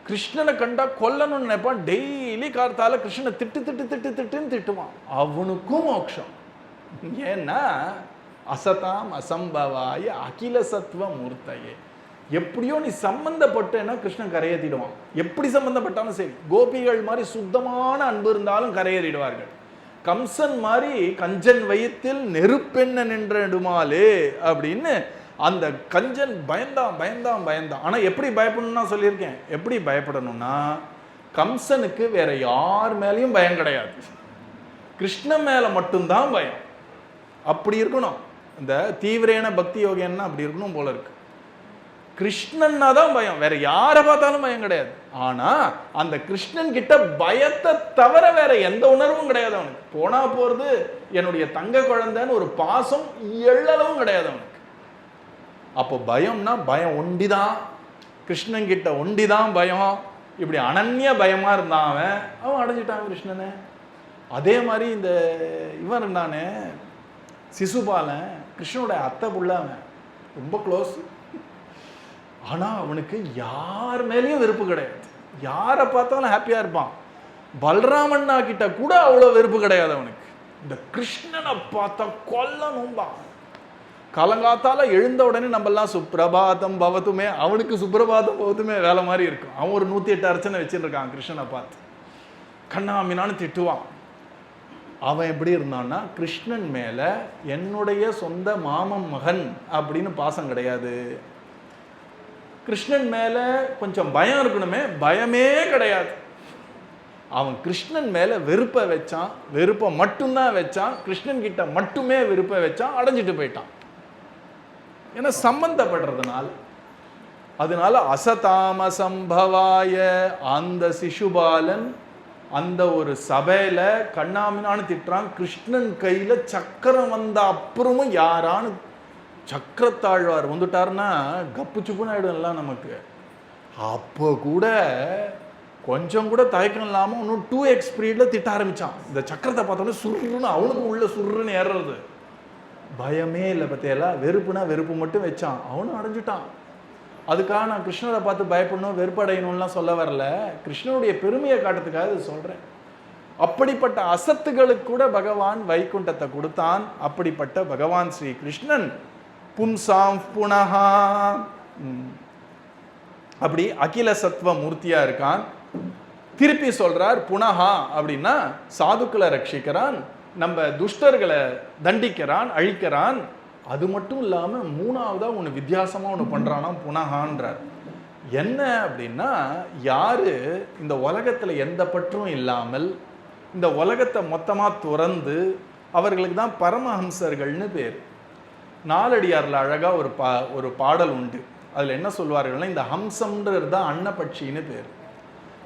கிருஷ்ணனை கண்டா கொல்லணும்னு நினைப்பான். டெய்லி கார்த்தால கிருஷ்ணனை திட்டு திட்டு திட்டு திட்டுன்னு திட்டுவான். அவனுக்கும் மோட்சம். ஏன்னா அசதாம் அசம்பவாய அகில சத்துவ மூர்த்தையே. எப்படியோ நீ சம்பந்தப்பட்டேன்னா கிருஷ்ணன் கரையேற்றிடுவான். எப்படி சம்பந்தப்பட்டாலும் சரி, கோபிகள் மாதிரி சுத்தமான அன்பு இருந்தாலும் கரையேறிடுவார்கள். கம்சன் மாதிரி கஞ்சன் வயிற்றில் நெருப்பெண்ண நின்றுமாலே அப்படின்னு அந்த கஞ்சன் பயந்தான் பயந்தான் பயந்தான். ஆனால் எப்படி பயப்படணும்னா சொல்லியிருக்கேன். எப்படி பயப்படணும்னா, கம்சனுக்கு வேற யார் மேலேயும் பயம் கிடையாது, கிருஷ்ணன் மேலே மட்டும்தான் பயம். அப்படி இருக்கணும். இந்த தீவிரேன பக்தி யோகியன்னா அப்படி இருக்கணும் போல இருக்கு. கிருஷ்ணன்னா தான் பயம், வேற யாரை பார்த்தாலும் பயம் கிடையாது. ஆனா அந்த கிருஷ்ணன் கிட்ட பயத்தை தவிர வேற எந்த உணர்வும் கிடையாது அவனுக்கு. போனா போறது என்னுடைய தங்க குழந்தைன்னு ஒரு பாசம் எள்ளளவும் கிடையாது அவனுக்கு. அப்போ பயம்னா பயம் ஒண்டிதான், கிருஷ்ணன் கிட்ட ஒண்டிதான் பயம். இப்படி அனன்ய பயமா இருந்தான் அவன் அடைஞ்சிட்டான் கிருஷ்ணனை. அதே மாதிரி இந்த இவன் இருந்தானே சிசுபாலன், கிருஷ்ணனுடைய அத்தை புள்ள, அவன் ரொம்ப க்ளோஸ். ஆனா அவனுக்கு யார் மேலேயும் வெறுப்பு கிடையாது, யாரை பார்த்தாலும் ஹாப்பியா இருப்பான். பல்ராமண்ணா கிட்ட கூட அவ்வளவு வெறுப்பு கிடையாது அவனுக்கு. இந்த கிருஷ்ணனை பார்த்தா கொல்லணும்பான். காலங்காத்தால எழுந்த உடனே நம்மெல்லாம் சுப்பிரபாதம் பவத்துமே, அவனுக்கு சுப்பிரபாதம் பவத்துமே வேலை மாதிரி இருக்கும். அவன் ஒரு 108 அர்ச்சனை வச்சுருக்கான் கிருஷ்ணனை பார்த்து. கண்ணாமினான்னு திட்டுவான். அவன் எப்படி இருந்தான்னா, கிருஷ்ணன் மேல என்னுடைய சொந்த மாமன் மகன் அப்படின்னு பாசம் கிடையாது. கிருஷ்ணன் மேல கொஞ்சம் பயம் இருக்கணுமே, பயமே கிடையாது. அவன் கிருஷ்ணன் மேல வெறுப்பை வச்சான், வெறுப்பை மட்டும்தான் வச்சான், கிருஷ்ணன் கிட்ட மட்டுமே வெறுப்பை வச்சான், அடைஞ்சிட்டு போயிட்டான். ஏன்னா சம்பந்தப்படுறதுனால. அதனால அசதாமசம்பவாய அந்த சிசுபாலன் அந்த ஒரு சபையில கண்ணாமினான்னு திட்டுறான். கிருஷ்ணன் கையில சக்கரம் வந்த அப்புறமும் யாரான்னு சக்கரத்தாழ்வார் வந்துட்டாருன்னா கப்பு சுப்புன்னு ஆயிடும்ல நமக்கு. அப்போ கூட கொஞ்சம் கூட தயக்கம் இல்லாமல் இன்னும் 2x ஸ்பீடில் திட்ட ஆரம்பிச்சான். இந்த சக்கரத்தை பார்த்தோன்னே சுருன்னு அவனுக்கு உள்ள சுருன்னு ஏறுறது. பயமே இல்லை பத்தியெல்லாம். வெறுப்புனா வெறுப்பு மட்டும் வச்சான், அவனும் அடைஞ்சிட்டான். அதுக்காக நான் கிருஷ்ணரை பார்த்து பயப்படணும் வெறுப்படையணும்லாம் சொல்ல வரல, கிருஷ்ணனுடைய பெருமையை காட்டுறதுக்காக இது சொல்கிறேன். அப்படிப்பட்ட அசத்துகளுக்கு கூட பகவான் வைகுண்டத்தை கொடுத்தான். அப்படிப்பட்ட பகவான் ஸ்ரீ கிருஷ்ணன் பும்சாம் புனஹா அப்படி அகில சத்துவ மூர்த்தியா இருக்கான். திருப்பி சொல்றார் புனஹா அப்படின்னா சாதுக்களை ரட்சிக்கிறான், நம்ம துஷ்டர்களை தண்டிக்கிறான், அழிக்கிறான். அது மட்டும் இல்லாமல் மூணாவதா ஒன்று வித்தியாசமா ஒன்று பண்றானா புனஹான்றார். என்ன அப்படின்னா, யாரு இந்த உலகத்துல எந்த பற்றும் இல்லாமல் இந்த உலகத்தை மொத்தமா துறந்து, அவர்களுக்கு தான் பரமஹம்சர்கள்னு பேர். நாலடியார்ல அழகா ஒரு பாடல் உண்டு. அதுல என்ன சொல்வார்கள்னா, இந்த ஹம்சம்ன்றது தான் அன்னப்பட்சின்னு பேர்.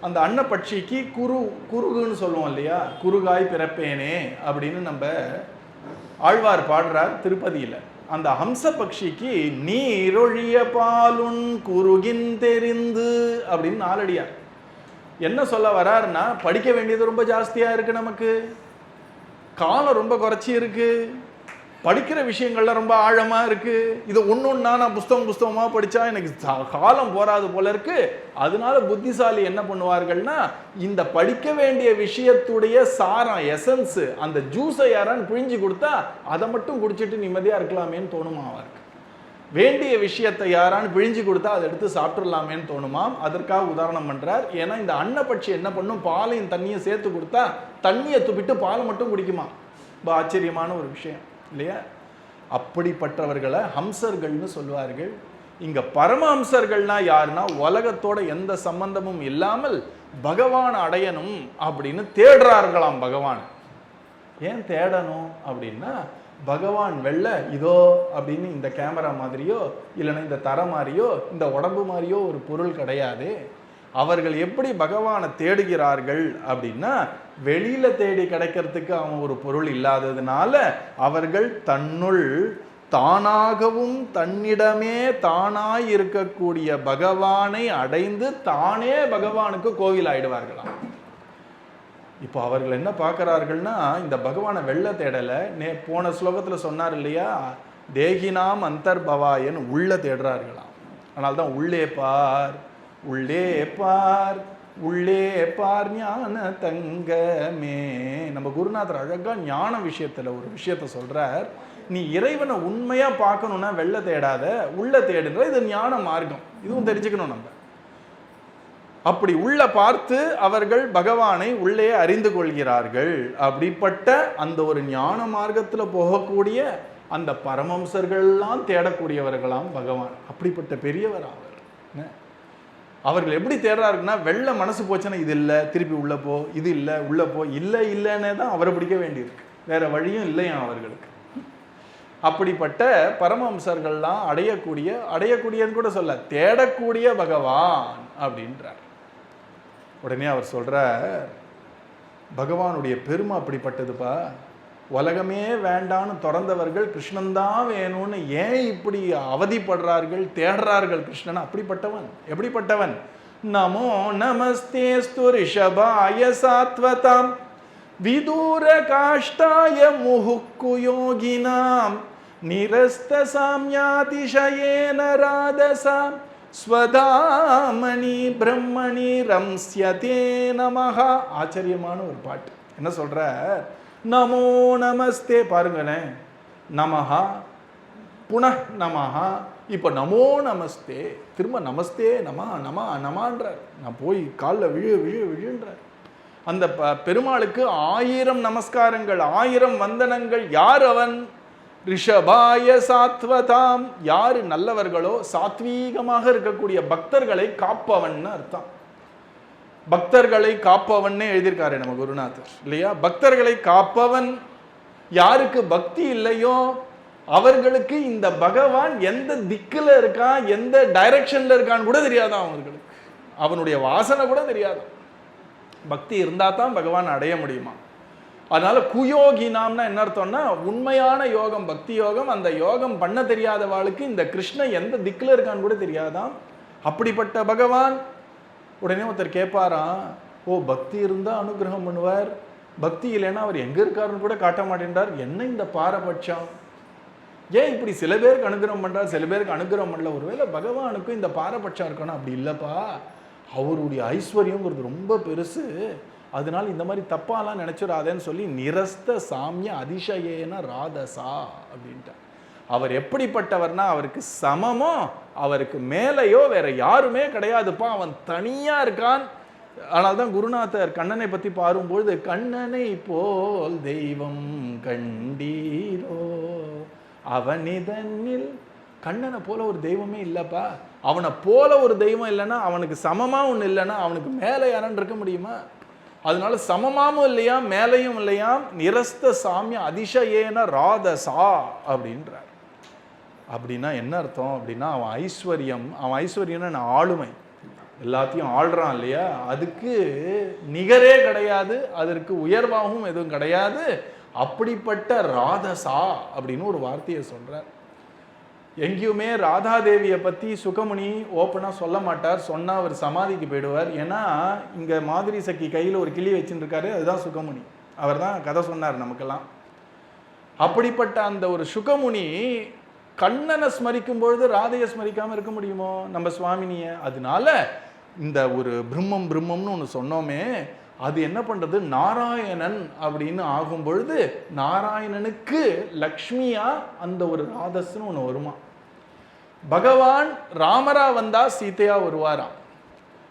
அந்த அன்னப்பட்சிக்கு குருகுன்னு சொல்லுவோம் இல்லையா, குருகாய் பிறப்பேனே அப்படின்னு நம்ம ஆழ்வார் பாடுறார் திருப்பதியில். அந்த ஹம்ச பக்ஷிக்கு நீரொழிய பாலுன் குறுகின் தெரிந்து அப்படின்னு 4 அடியார். என்ன சொல்ல வராருன்னா, படிக்க வேண்டியது ரொம்ப ஜாஸ்தியா இருக்கு, நமக்கு காலம் ரொம்ப குறைச்சி இருக்கு, படிக்கிற விஷயங்கள்ல ரொம்ப ஆழமா இருக்கு, இது ஒன்னொன்னா நான் புஸ்தகமா படிச்சா எனக்கு காலம் போராது போல இருக்கு. அதனால புத்திசாலி என்ன பண்ணுவார்கள்னா, இந்த படிக்க வேண்டிய விஷயத்துடைய சாரம், எசன்ஸ், அந்த ஜூஸை யாரான்னு பிழிஞ்சு கொடுத்தா அதை மட்டும் குடிச்சிட்டு நிம்மதியா இருக்கலாமேன்னு தோணுமா அவருக்கு. வேண்டிய விஷயத்தை யாரான்னு பிழிஞ்சு கொடுத்தா அதை எடுத்து சாப்பிட்டுடலாமேன்னு தோணுமாம். அதற்காக உதாரணம் பண்றார். ஏன்னா இந்த அன்னப்பட்சி என்ன பண்ணும், பாலையும் தண்ணியும் சேர்த்து கொடுத்தா தண்ணியை துப்பிட்டு பாலை மட்டும் குடிக்குமா. ரொம்ப ஆச்சரியமான ஒரு விஷயம் இல்லையா. அப்படிப்பட்டவர்களை ஹம்சர்கள்னு சொல்வார்கள். இங்க பரமஹம்சர்கள்னா யாருன்னா, உலகத்தோட எந்த சம்பந்தமும் இல்லாமல் பகவான் அடையணும் அப்படின்னு தேடுறார்களாம். பகவான் ஏன் தேடணும் அப்படின்னா, பகவான் வெள்ள இதோ அப்படின்னு இந்த கேமரா மாதிரியோ இல்லைன்னா இந்த தர மாதிரியோ இந்த உடம்பு மாதிரியோ ஒரு பொருள் கிடையாது. அவர்கள் எப்படி பகவானை தேடுகிறார்கள் அப்படின்னா, வெளியில தேடி கிடைக்கிறதுக்கு அவன் ஒரு பொருள் இல்லாததுனால அவர்கள் தன்னுள் தானாகவும் தன்னிடமே தானாய் இருக்கக்கூடிய பகவானை அடைந்து தானே பகவானுக்கு கோவில் ஆயிடுவார்களாம். இப்போ அவர்கள் என்ன பார்க்கிறார்கள்னா, இந்த பகவானை வெள்ள தேடலை. போன ஸ்லோகத்தில் சொன்னார் இல்லையா, தேகினாம் அந்தர்பவாயன் உள்ள தேடுறார்களாம். அதனால தான் உள்ளே பார் உள்ளே பார் உள்ளே பார் ஞான தங்கமே. நம்ம குருநாதர் அழகா ஞான விஷயத்துல ஒரு விஷயத்த சொல்றார். நீ இறைவனை உண்மையா பார்க்கணும்னா வெள்ள தேடாத, உள்ள தேடுன்ற. இது ஞான மார்க்கம், இதுவும் தெரிஞ்சுக்கணும் நம்ம. அப்படி உள்ள பார்த்து அவர்கள் பகவானை உள்ளே அறிந்து கொள்கிறார்கள். அப்படிப்பட்ட அந்த ஒரு ஞான மார்க்கத்துல போகக்கூடிய அந்த பரமம்சர்கள்லாம் தேடக்கூடியவர்களாம் பகவான். அப்படிப்பட்ட பெரியவர் அவர். அவர்கள் எப்படி தேடுறாருன்னா, வெள்ள மனசு போச்சுன்னா இது இல்லை திருப்பி உள்ள போ, இது இல்லை உள்ள போ, இல்லை இல்லைன்னே தான் அவரை பிடிக்க வேண்டியிருக்கு, வேற வழியும் இல்லையா அவர்களுக்கு. அப்படிப்பட்ட பரமஹம்சர்கள்லாம் அடையக்கூடியன்னு கூட சொல்ல, தேடக்கூடிய பகவான் அப்படின்றார். உடனே அவர் சொல்றார், பகவானுடைய பெருமை அப்படிப்பட்டதுப்பா. உலகமே வேண்டான்னு திறந்தவர்கள் கிருஷ்ணன்தான் வேணும்னு ஏன் இப்படி அவதிப்படுறார்கள், தேடுறார்கள் கிருஷ்ணன். அப்படிப்பட்டவன். எப்படிப்பட்டவன்? நமோ நமஸ்தேஸ்து ரிஷபாய சாத்வதாம் விதூர காஷ்டாய முஹுக்கு யோகினாம் நிரஸ்த சாம்யாதிஷயேன ராதசாம் ஸ்வதாமணி பிரம்மணி ரம்ஸ்யதே நமஹ. ஆச்சரியமான ஒரு பாட்டு. என்ன சொல்ற? நமோ நமஸ்தே பாருங்களேன், நமஹா புனః நமஹா, இப்போ நமோ நமஸ்தே, திரும்ப நமஸ்தே நமான்றார். நான் போய் காலில் விழுன்றார். அந்த பெருமாளுக்கு 1000 நமஸ்காரங்கள், 1000 வந்தனங்கள். யார் அவன்? ரிஷபாய சாத்வதாம், யாரு நல்லவர்களோ சாத்வீகமாக இருக்கக்கூடிய பக்தர்களை காப்பவன் அர்த்தம். பக்தர்களை காப்பவன் எழுதியிருக்காரு நம்ம குருநாதர் இல்லையா. பக்தர்களை காப்பவன். யாருக்கு பக்தி இல்லையோ அவர்களுக்கு இந்த பகவான் எந்த திக்குல இருக்கான், எந்த டைரக்ஷன்ல இருக்கான்னு கூட தெரியாதான் அவர்களுக்கு. அவனுடைய வாசனை கூட தெரியாதான். பக்தி இருந்தா தான் பகவான் அடைய முடியுமா. அதனால குயோகினாம்னா என்ன அர்த்தம்னா, உண்மையான யோகம் பக்தி யோகம். அந்த யோகம் பண்ண தெரியாதவாளுக்கு இந்த கிருஷ்ணன் எந்த திக்குல இருக்கான்னு கூட தெரியாதான். அப்படிப்பட்ட பகவான். உடனே ஒருத்தர் கேட்பாராம், ஓ பக்தி இருந்தா அனுகிரகம் பண்ணுவார், பக்தி இல்லைன்னா அவர் எங்க இருக்காருன்னு கூட காட்ட மாட்டேன்றார், என்ன இந்த பாரபட்சம்? ஏன் இப்படி சில பேருக்கு அனுகிரகம் பண்றார், சில பேருக்கு அனுகிரகம் பண்ணல? ஒருவேளை பகவானுக்கும் இந்த பாரபட்சம் இருக்கணும்? அப்படி இல்லப்பா, அவருடைய ஐஸ்வர்யங்கிறது ரொம்ப பெருசு, அதனால இந்த மாதிரி தப்பாலாம் நினைச்சிடாதேன்னு சொல்லி நிரஸ்த சாமிய அதிசயேன ராதசா அப்படின்ட்டார். அவர் எப்படிப்பட்டவர்னா, அவருக்கு சமமோ அவருக்கு மேலையோ வேற யாருமே கிடையாதுப்பா, அவன் தனியா இருக்கான். அதனால்தான் குருநாதர் கண்ணனை பத்தி பாரும்பொழுது, கண்ணனை போல் தெய்வம் கண்டீரோ அவனிதனில். கண்ணனை போல ஒரு தெய்வமே இல்லப்பா. அவனை போல ஒரு தெய்வம் இல்லைன்னா, அவனுக்கு சமமா ஒன்று இல்லைன்னா அவனுக்கு மேலே யாரான்னு இருக்க முடியுமா? அதனால சமமாவும் இல்லையா மேலையும் இல்லையாம். நிரஸ்த சாமிய அதிசயேன ராதசா அப்படின்றார். அப்படின்னா என்ன அர்த்தம் அப்படின்னா, அவன் ஐஸ்வர்யம்னா ஆளுமை, எல்லாத்தையும் ஆள்றான் இல்லையா, அதுக்கு நிகரே கிடையாது, அதற்கு உயர்வாகவும் எதுவும் கிடையாது. அப்படிப்பட்ட ராதசா அப்படின்னு ஒரு வார்த்தையை சொல்றார். எங்கேயுமே ராதாதேவியை பற்றி சுகமுனி ஓப்பனாக சொல்ல மாட்டார். சொன்னால் அவர் சமாதிக்கு போயிடுவார். ஏன்னா இங்கே மாதுரி சக்கி கையில் ஒரு கிளி வச்சுட்டு இருக்காரு, அதுதான் சுகமுனி. அவர் தான் கதை சொன்னார் நமக்கெல்லாம். அப்படிப்பட்ட அந்த ஒரு சுகமுனி கண்ணனை ஸ்மரிக்கும் பொழுது ராதையை ஸ்மரிக்காமல் இருக்க முடியுமோ நம்ம சுவாமினியை? அதனால இந்த ஒரு பிரம்மம்னு ஒன்று சொன்னோமே, அது என்ன பண்ணுறது, நாராயணன் அப்படின்னு ஆகும் பொழுது நாராயணனுக்கு லக்ஷ்மியா அந்த ஒரு ராதஸ்ன்னு ஒன்று வருமா. பகவான் ராமரா வந்தா சீதையா வருவாராம்.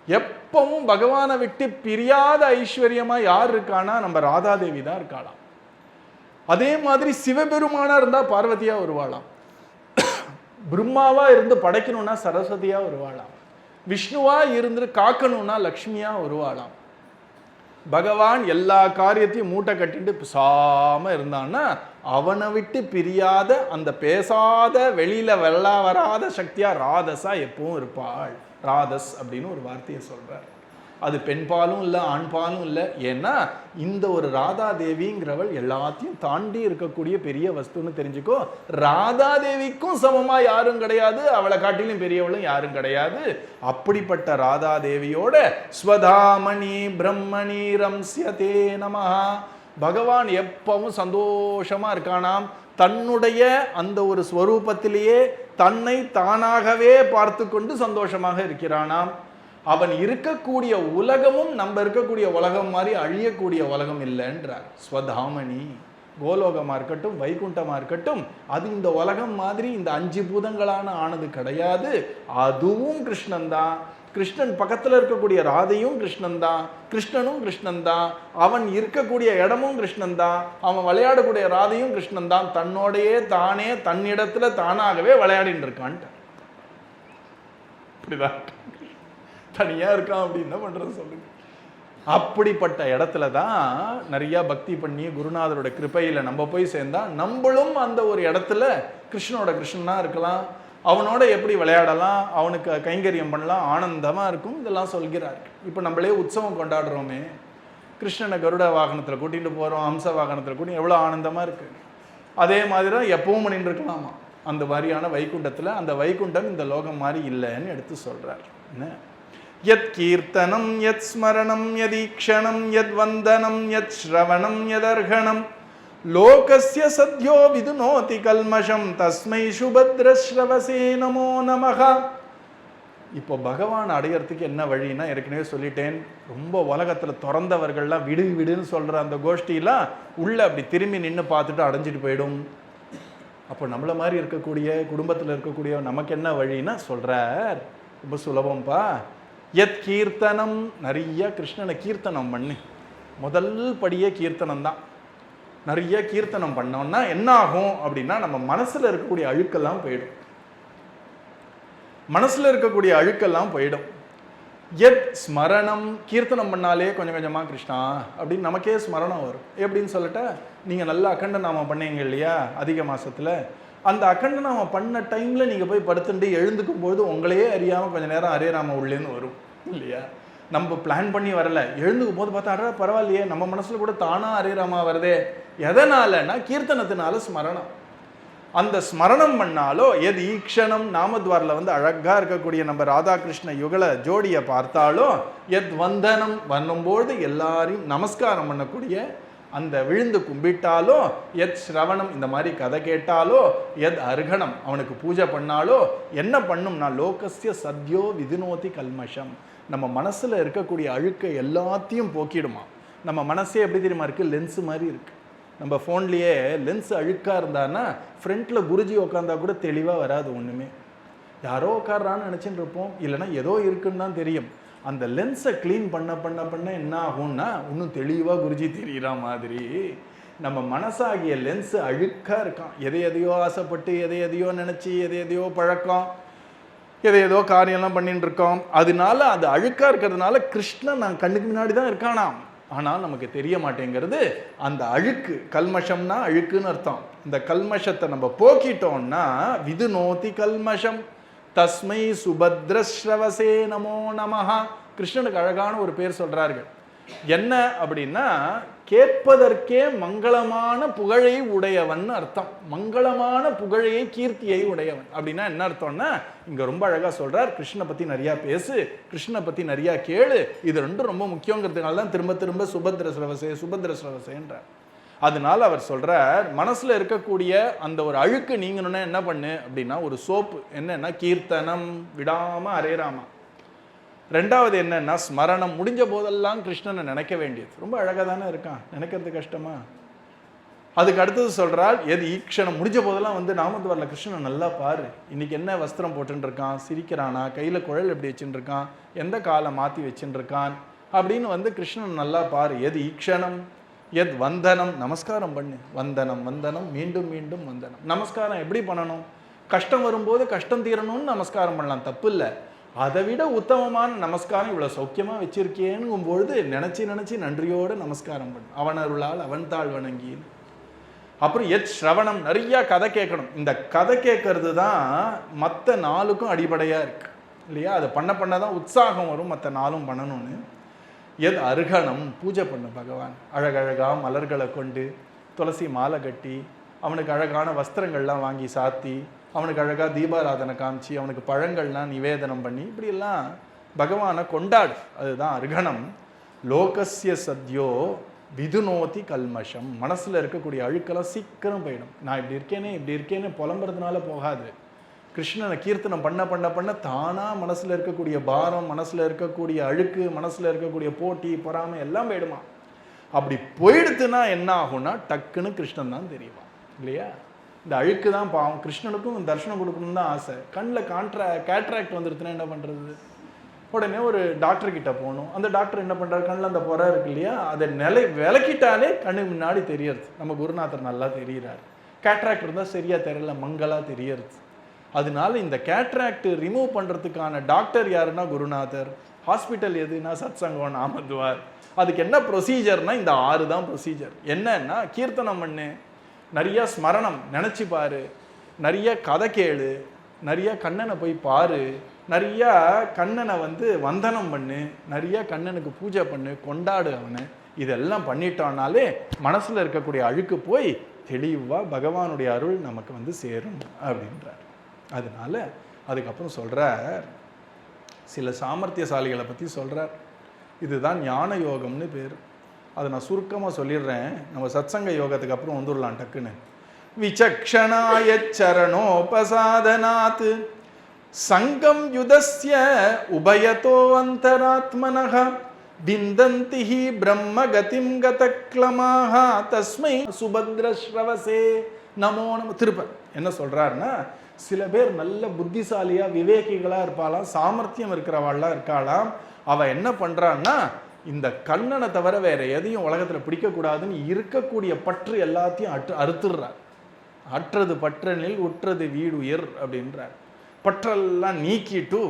எப்பவும் பகவானை விட்டு பிரியாத ஐஸ்வர்யமா யார் இருக்கானா நம்ம ராதாதேவி தான் இருக்காளாம். அதே மாதிரி சிவபெருமானா இருந்தா பார்வதியா வருவாளாம். பிரம்மாவா இருந்து படைக்கணும்னா சரஸ்வதியா வருவாளாம். விஷ்ணுவா இருந்து காக்கணும்னா லக்ஷ்மியா வருவாளாம். பகவான் எல்லா காரியத்தையும் மூட்டை கட்டிட்டு பேசாம இருந்தான்னா அவனை விட்டு பிரியாத அந்த பேசாத வெளியில வராத சக்தியா ராதஸா எப்பவும் இருப்பாள். ராதஸ் அப்படின்னு ஒரு வார்த்தையை சொல்றார். அது பெண்பாலும் இல்லை ஆண்பாலும் இல்லை. ஏன்னா இந்த ஒரு ராதாதேவிங்கிறவள் எல்லாத்தையும் தாண்டி இருக்கக்கூடிய பெரிய வஸ்துன்னு தெரிஞ்சுக்கோ. ராதாதேவிக்கும் சமமா யாரும் கிடையாது, அவளை காட்டிலும் பெரியவளும் யாரும் கிடையாது. அப்படிப்பட்ட ராதாதேவியோட ஸ்வதாமணி பிரம்மணி ரம்ஸ்யதே நமஹா. பகவான் எப்பவும் சந்தோஷமா இருக்கானாம். தன்னுடைய அந்த ஒரு ஸ்வரூபத்திலேயே தன்னை தானாகவே பார்த்து கொண்டு சந்தோஷமாக இருக்கிறானாம். அவன் இருக்கக்கூடிய உலகமும் நம்ம இருக்கக்கூடிய உலகம் மாதிரி அழியக்கூடிய உலகம் இல்லைன்றார். ஸ்வதாமணி கோலோகமா இருக்கட்டும் வைகுண்டமா இருக்கட்டும், அது இந்த உலகம் மாதிரி இந்த 5 பூதங்களான ஆனது கிடையாது. அதுவும் கிருஷ்ணன் தான். கிருஷ்ணன் பக்கத்துல இருக்கக்கூடிய ராதையும் கிருஷ்ணன் தான், கிருஷ்ணனும் கிருஷ்ணன் தான், அவன் இருக்கக்கூடிய இடமும் கிருஷ்ணன் தான், அவன் விளையாடக்கூடிய ராதையும் கிருஷ்ணன் தான். தன்னோடையே தானே தன்னிடத்துல தானாகவே விளையாடிட்டு இருக்கான்ட்டு. இப்படிதான் தனியா இருக்கான் அப்படின்னு என்ன பண்றது சொல்லுங்க. அப்படிப்பட்ட இடத்துல தான் நிறைய பக்தி பண்ணி குருநாதரோட கிருபையில நம்ம போய் சேர்ந்தா நம்மளும் அந்த ஒரு இடத்துல கிருஷ்ணனோட கிருஷ்ணனா இருக்கலாம். அவனோட எப்படி விளையாடலாம், அவனுக்கு கைங்கரியம் பண்ணலாம், ஆனந்தமா இருக்கும். இதெல்லாம் சொல்கிறார். இப்போ நம்மளே உற்சவம் கொண்டாடுறோமே, கிருஷ்ணனை கருட வாகனத்துல கூட்டிட்டு போறோம், ஹம்ச வாகனத்துல கூட்டி எவ்வளவு ஆனந்தமா இருக்கு. அதே மாதிரி தான் எப்பவும் பண்ணிட்டு இருக்கலாமா அந்த மாதிரியான வைகுண்டத்துல. அந்த வைகுண்டம் இந்த லோகம் மாதிரி இல்லைன்னு எடுத்து சொல்றார். என்ன யத் கீர்த்தனம் யத் ஸ்மரணம் யதீக்ஷணம் யத் வந்தனம் யத் ஸ்ரவணம் யதர்ஹணம் லோகஸ்ய சத்யோ விதுனோதி கல்மஷம் தஸ்மை சுபத்ர ஸ்ரவசே நமோ நமஹ. இப்போ பகவான் அடையறதுக்கு என்ன வழின்னா ஏற்கனவே சொல்லிட்டேன். ரொம்ப உலகத்துல திறந்தவர்கள்லாம் விடு விடுன்னு சொல்ற அந்த கோஷ்டிலாம் உள்ள அப்படி திரும்பி நின்று பார்த்துட்டு அடைஞ்சிட்டு போயிடும். அப்போ நம்மள மாதிரி இருக்கக்கூடிய குடும்பத்தில் இருக்கக்கூடிய நமக்கு என்ன வழின்னா சொல்றார். ரொம்ப சுலபம்பா. யத் கீர்த்தனம், நிறைய கிருஷ்ணனை கீர்த்தனம் பண்ணு. முதல் படியே கீர்த்தனம் தான். நிறைய கீர்த்தனம் பண்ணோம்னா என்ன ஆகும் அப்படின்னா நம்ம மனசுல இருக்கக்கூடிய அழுக்கெல்லாம் போயிடும். மனசுல இருக்கக்கூடிய அழுக்கெல்லாம் போயிடும். யத் ஸ்மரணம், கீர்த்தனம் பண்ணாலே கொஞ்சம் கொஞ்சமா கிருஷ்ணா அப்படின்னு நமக்கே ஸ்மரணம் வரும். எப்படின்னு சொல்லட்ட, நீங்க நல்லா அகண்ட நாமம் பண்ணீங்க இல்லையா அதிக மாசத்துல, அந்த அகண்ட நாமம் பண்ண டைம்ல நீங்க போய் படுத்துட்டு எழுந்துக்கும் போது உங்களையே அறியாம கொஞ்ச நேரம் அரே நாம உள்ளேன்னு வரும் இல்லையா. நம்ம பிளான் பண்ணி வரல, எழுந்துக்கும் போது பார்த்தா பரவாயில்லையே நம்ம மனசுல கூட தானா அரே ராமா வருதே. எதனாலன்னா கீர்த்தனத்தினால ஸ்மரணம். அந்த ஸ்மரணம் பண்ணாலோ எது ஈக்ஷணம் நாமத்வாரில் அழகா இருக்கக்கூடிய நம்ம ராதாகிருஷ்ண யுகல ஜோடியை பார்த்தாலோ, எத் வந்தனம் பண்ணும்போது எல்லாரையும் நமஸ்காரம் பண்ணக்கூடிய அந்த விழுந்து கும்பிட்டாலோ, எத் ஸ்ரவணம் இந்த மாதிரி கதை கேட்டாலோ, எத் அர்ஹணம் அவனுக்கு பூஜை பண்ணாலோ என்ன பண்ணும்னா லோகஸ்ய சத்யோ விதுனோதி கல்மஷம், நம்ம மனசுல இருக்கக்கூடிய அழுக்கை எல்லாத்தையும் போக்கிடுமா. நம்ம மனசே எப்படி தெரியுமா இருக்கு, லென்ஸ் மாதிரி இருக்கு. நம்ம ஃபோன்லேயே லென்ஸ் அழுக்காக இருந்தான்னா ஃப்ரண்ட்டில் குருஜி உட்காந்தா கூட தெளிவாக வராது. ஒன்றுமே யாரோ உட்காரான்னு நினச்சிட்டு இருப்போம், இல்லைன்னா ஏதோ இருக்குன்னு தான் தெரியும். அந்த லென்ஸை க்ளீன் பண்ண பண்ண பண்ண என்ன ஆகும்னா இன்னும் தெளிவாக குருஜி தெரிகிற மாதிரி நம்ம மனசாகிய லென்ஸு அழுக்காக இருக்கான். எதையோ ஆசைப்பட்டு எதையோ நினச்சி எதையோ பழக்கம் எதையோ காரியம்லாம் பண்ணிட்டு இருக்கோம். அதனால அது அழுக்காக இருக்கிறதுனால கிருஷ்ணன் நான் கண்ணுக்கு முன்னாடி தான் இருக்கானாம், ஆனால் நமக்கு தெரிய மாட்டேங்கிறது. அந்த அழுக்கு, கல்மஷம்னா அழுக்குன்னு அர்த்தம். இந்த கல்மஷத்தை நம்ம போக்கிட்டோம்னா விதுனோதி கல்மஷம் தஸ்மை சுபத்ர ஸ்ரவசே நமோ நமஹா. கிருஷ்ணனுக்கு அழகான ஒரு பேர் சொல்றார்கள். என்ன அப்படின்னா கேட்பதற்கே மங்களமான புகழை உடையவன் அர்த்தம். மங்களமான புகழையை கீர்த்தியை உடையவன் அப்படின்னா என்ன அர்த்தம்னா, இங்க ரொம்ப அழகா சொல்றார், கிருஷ்ணனை பத்தி நிறைய பேசு, கிருஷ்ணனை பத்தி நிறைய கேளு, இது ரெண்டும் ரொம்ப முக்கியங்கிறதுனால தான் திரும்ப திரும்ப சுபத்ர ஸ்ரவசேன்றார். அதனால அவர் சொல்றார், மனசுல இருக்கக்கூடிய அந்த ஒரு அழுக்கு நீங்கணும்னா என்ன பண்ணு அப்படின்னா, ஒரு சோப்பு என்னன்னா கீர்த்தனம், விடாம அரேராமா. ரெண்டாவது என்னன்னா ஸ்மரணம், முடிஞ்ச போதெல்லாம் கிருஷ்ணனை நினைக்க வேண்டியது. ரொம்ப அழகா தானே இருக்கான், நினைக்கிறது கஷ்டமா? அதுக்கு அடுத்தது சொல்றால், எது ஈக்ஷணம், முடிஞ்ச போதெல்லாம் வந்து நாமத்து வரல கிருஷ்ணனை நல்லா பாரு, இன்னைக்கு என்ன வஸ்திரம் போட்டுட்டு இருக்கான், சிரிக்கிறானா, கையில குழல் எப்படி வச்சுட்டு இருக்கான், எந்த காலை மாத்தி வச்சுட்டு இருக்கான் அப்படின்னு வந்து கிருஷ்ணன் நல்லா பாரு. எது ஈக்ஷணம், எத் வந்தனம், நமஸ்காரம் பண்ணு, வந்தனம் வந்தனம் மீண்டும் மீண்டும் வந்தனம். நமஸ்காரம் எப்படி பண்ணணும், கஷ்டம் வரும்போது கஷ்டம் தீரணும்னு நமஸ்காரம் பண்ணலாம், தப்பு இல்லை. அதை விட உத்தமமான நமஸ்காரம் இவ்வளோ சௌக்கியமாக வச்சிருக்கேன்னும் பொழுது நினச்சி நினச்சி நன்றியோடு நமஸ்காரம் பண்ணு. அவன் அருளால் அவன் தாழ் வணங்கின்னு. அப்புறம் எத் ஸ்ரவணம், நிறையா கதை கேட்கணும். இந்த கதை கேட்கறது தான் மற்ற நாளுக்கும் அடிப்படையாக இருக்கு இல்லையா? அதை பண்ண தான் உற்சாகம் வரும் மற்ற நாளும் பண்ணணும்னு. எது அருகணம், பூஜை பண்ணு பகவான், அழகழகா மலர்களை கொண்டு துளசி மாலை கட்டி, அவனுக்கு அழகான வஸ்திரங்கள்லாம் வாங்கி சாத்தி, அவனுக்கு அழகாக தீபாராதனை காமிச்சு, அவனுக்கு பழங்கள்லாம் நிவேதனம் பண்ணி, இப்படியெல்லாம் பகவானை கொண்டாடு. அதுதான் அர்கணம். லோகஸ்ய சத்யோ விதுனோதி கல்மஷம், மனசில் இருக்கக்கூடிய அழுக்கெல்லாம் சீக்கிரம் போயிடும். நான் இப்படி இருக்கேன்னு புலம்புறதுனால போகாது. கிருஷ்ணனை கீர்த்தனம் பண்ண தானாக மனசில் இருக்கக்கூடிய பாரம், மனசில் இருக்கக்கூடிய அழுக்கு, மனசில் இருக்கக்கூடிய போட்டி, பொறாமை எல்லாம் போயிடுமா. அப்படி போயிடுத்துன்னா என்ன ஆகும்னா, டக்குன்னு கிருஷ்ணன் தான் தெரியுமா இல்லையா? இந்த அழுக்கு தான் பாவம். கிருஷ்ணனுக்கும் தர்ஷனம் கொடுக்கணும்னு தான் ஆசை. கண்ணில் கேட்ராக்ட் வந்துடுதுன்னா என்ன பண்ணுறது? உடனே ஒரு டாக்டர் கிட்ட போகணும். அந்த டாக்டர் என்ன பண்ணுறாரு, கண்ணில் அந்த புறை இருக்கு இல்லையா, அதை விளக்கிட்டாலே கண்ணு முன்னாடி தெரியறது. நம்ம குருநாதர் நல்லா தெரிகிறார். கேட்ராக்ட் இருந்தால் சரியாக தெரியல, மங்களாக தெரியறது. அதனால இந்த கேட்ராக்ட் ரிமூவ் பண்ணுறதுக்கான டாக்டர் யாருன்னா குருநாதர். ஹாஸ்பிட்டல் எதுனா சத்சங்கம், நாமத்வார். அதுக்கு என்ன ப்ரொசீஜர்னா இந்த 6 தான் ப்ரொசீஜர். என்னன்னா கீர்த்தனம் பண்ணு, நிறைய ஸ்மரணம் நினச்சி பாரு, நிறைய கதை கேளு, நிறைய கண்ணனை போய் பாரு, நிறைய கண்ணனை வந்து வந்தனம் பண்ணு, நிறைய கண்ணனுக்கு பூஜை பண்ணு, கொண்டாடு அவனை. இதெல்லாம் பண்ணிட்டோம்னாலே மனசில் இருக்கக்கூடிய அழுக்கு போய் தெளிவாக பகவானுடைய அருள் நமக்கு வந்து சேரும் அப்படின்றார். அதனால அதுக்கப்புறம் சொல்கிறார், சில சாமர்த்தியசாலிகளை பற்றி சொல்கிறார். இதுதான் ஞான யோகம்னு பேர். அதை நான் சுருக்கமாக சொல்லிடுறேன், நம்ம சத்சங்க யோகத்துக்கு அப்புறம் வந்துடலாம் டக்குன்னு. விசக்ஷணாய சரணோபசாதனாத் சங்கம் யுதஸ்ய உபயதோ அந்தராத்மனஹ விந்தந்தி ஹி பிரம்ம கதிம் கதக்லமாக தஸ்மை சுபத்ர ஸ்ரவசே நமோ நம. திருப்ப என்ன சொல்கிறாருன்னா, சில பேர் நல்ல புத்திசாலியாக விவேகிகளாக இருப்பாளாம், சாமர்த்தியம் இருக்கிறவாள்லாம் இருக்காளாம். அவள் என்ன பண்ணுறான்னா, இந்த கண்ணனை தவிர வேற எதையும் உலகத்தில் பிடிக்கக்கூடாதுன்னு இருக்கக்கூடிய பற்று எல்லாத்தையும் அறுத்துடுறார். அற்றது பற்றனில் உற்றது வீடுயர் அப்படின்றார். பற்றெல்லாம் நீக்கிட்டு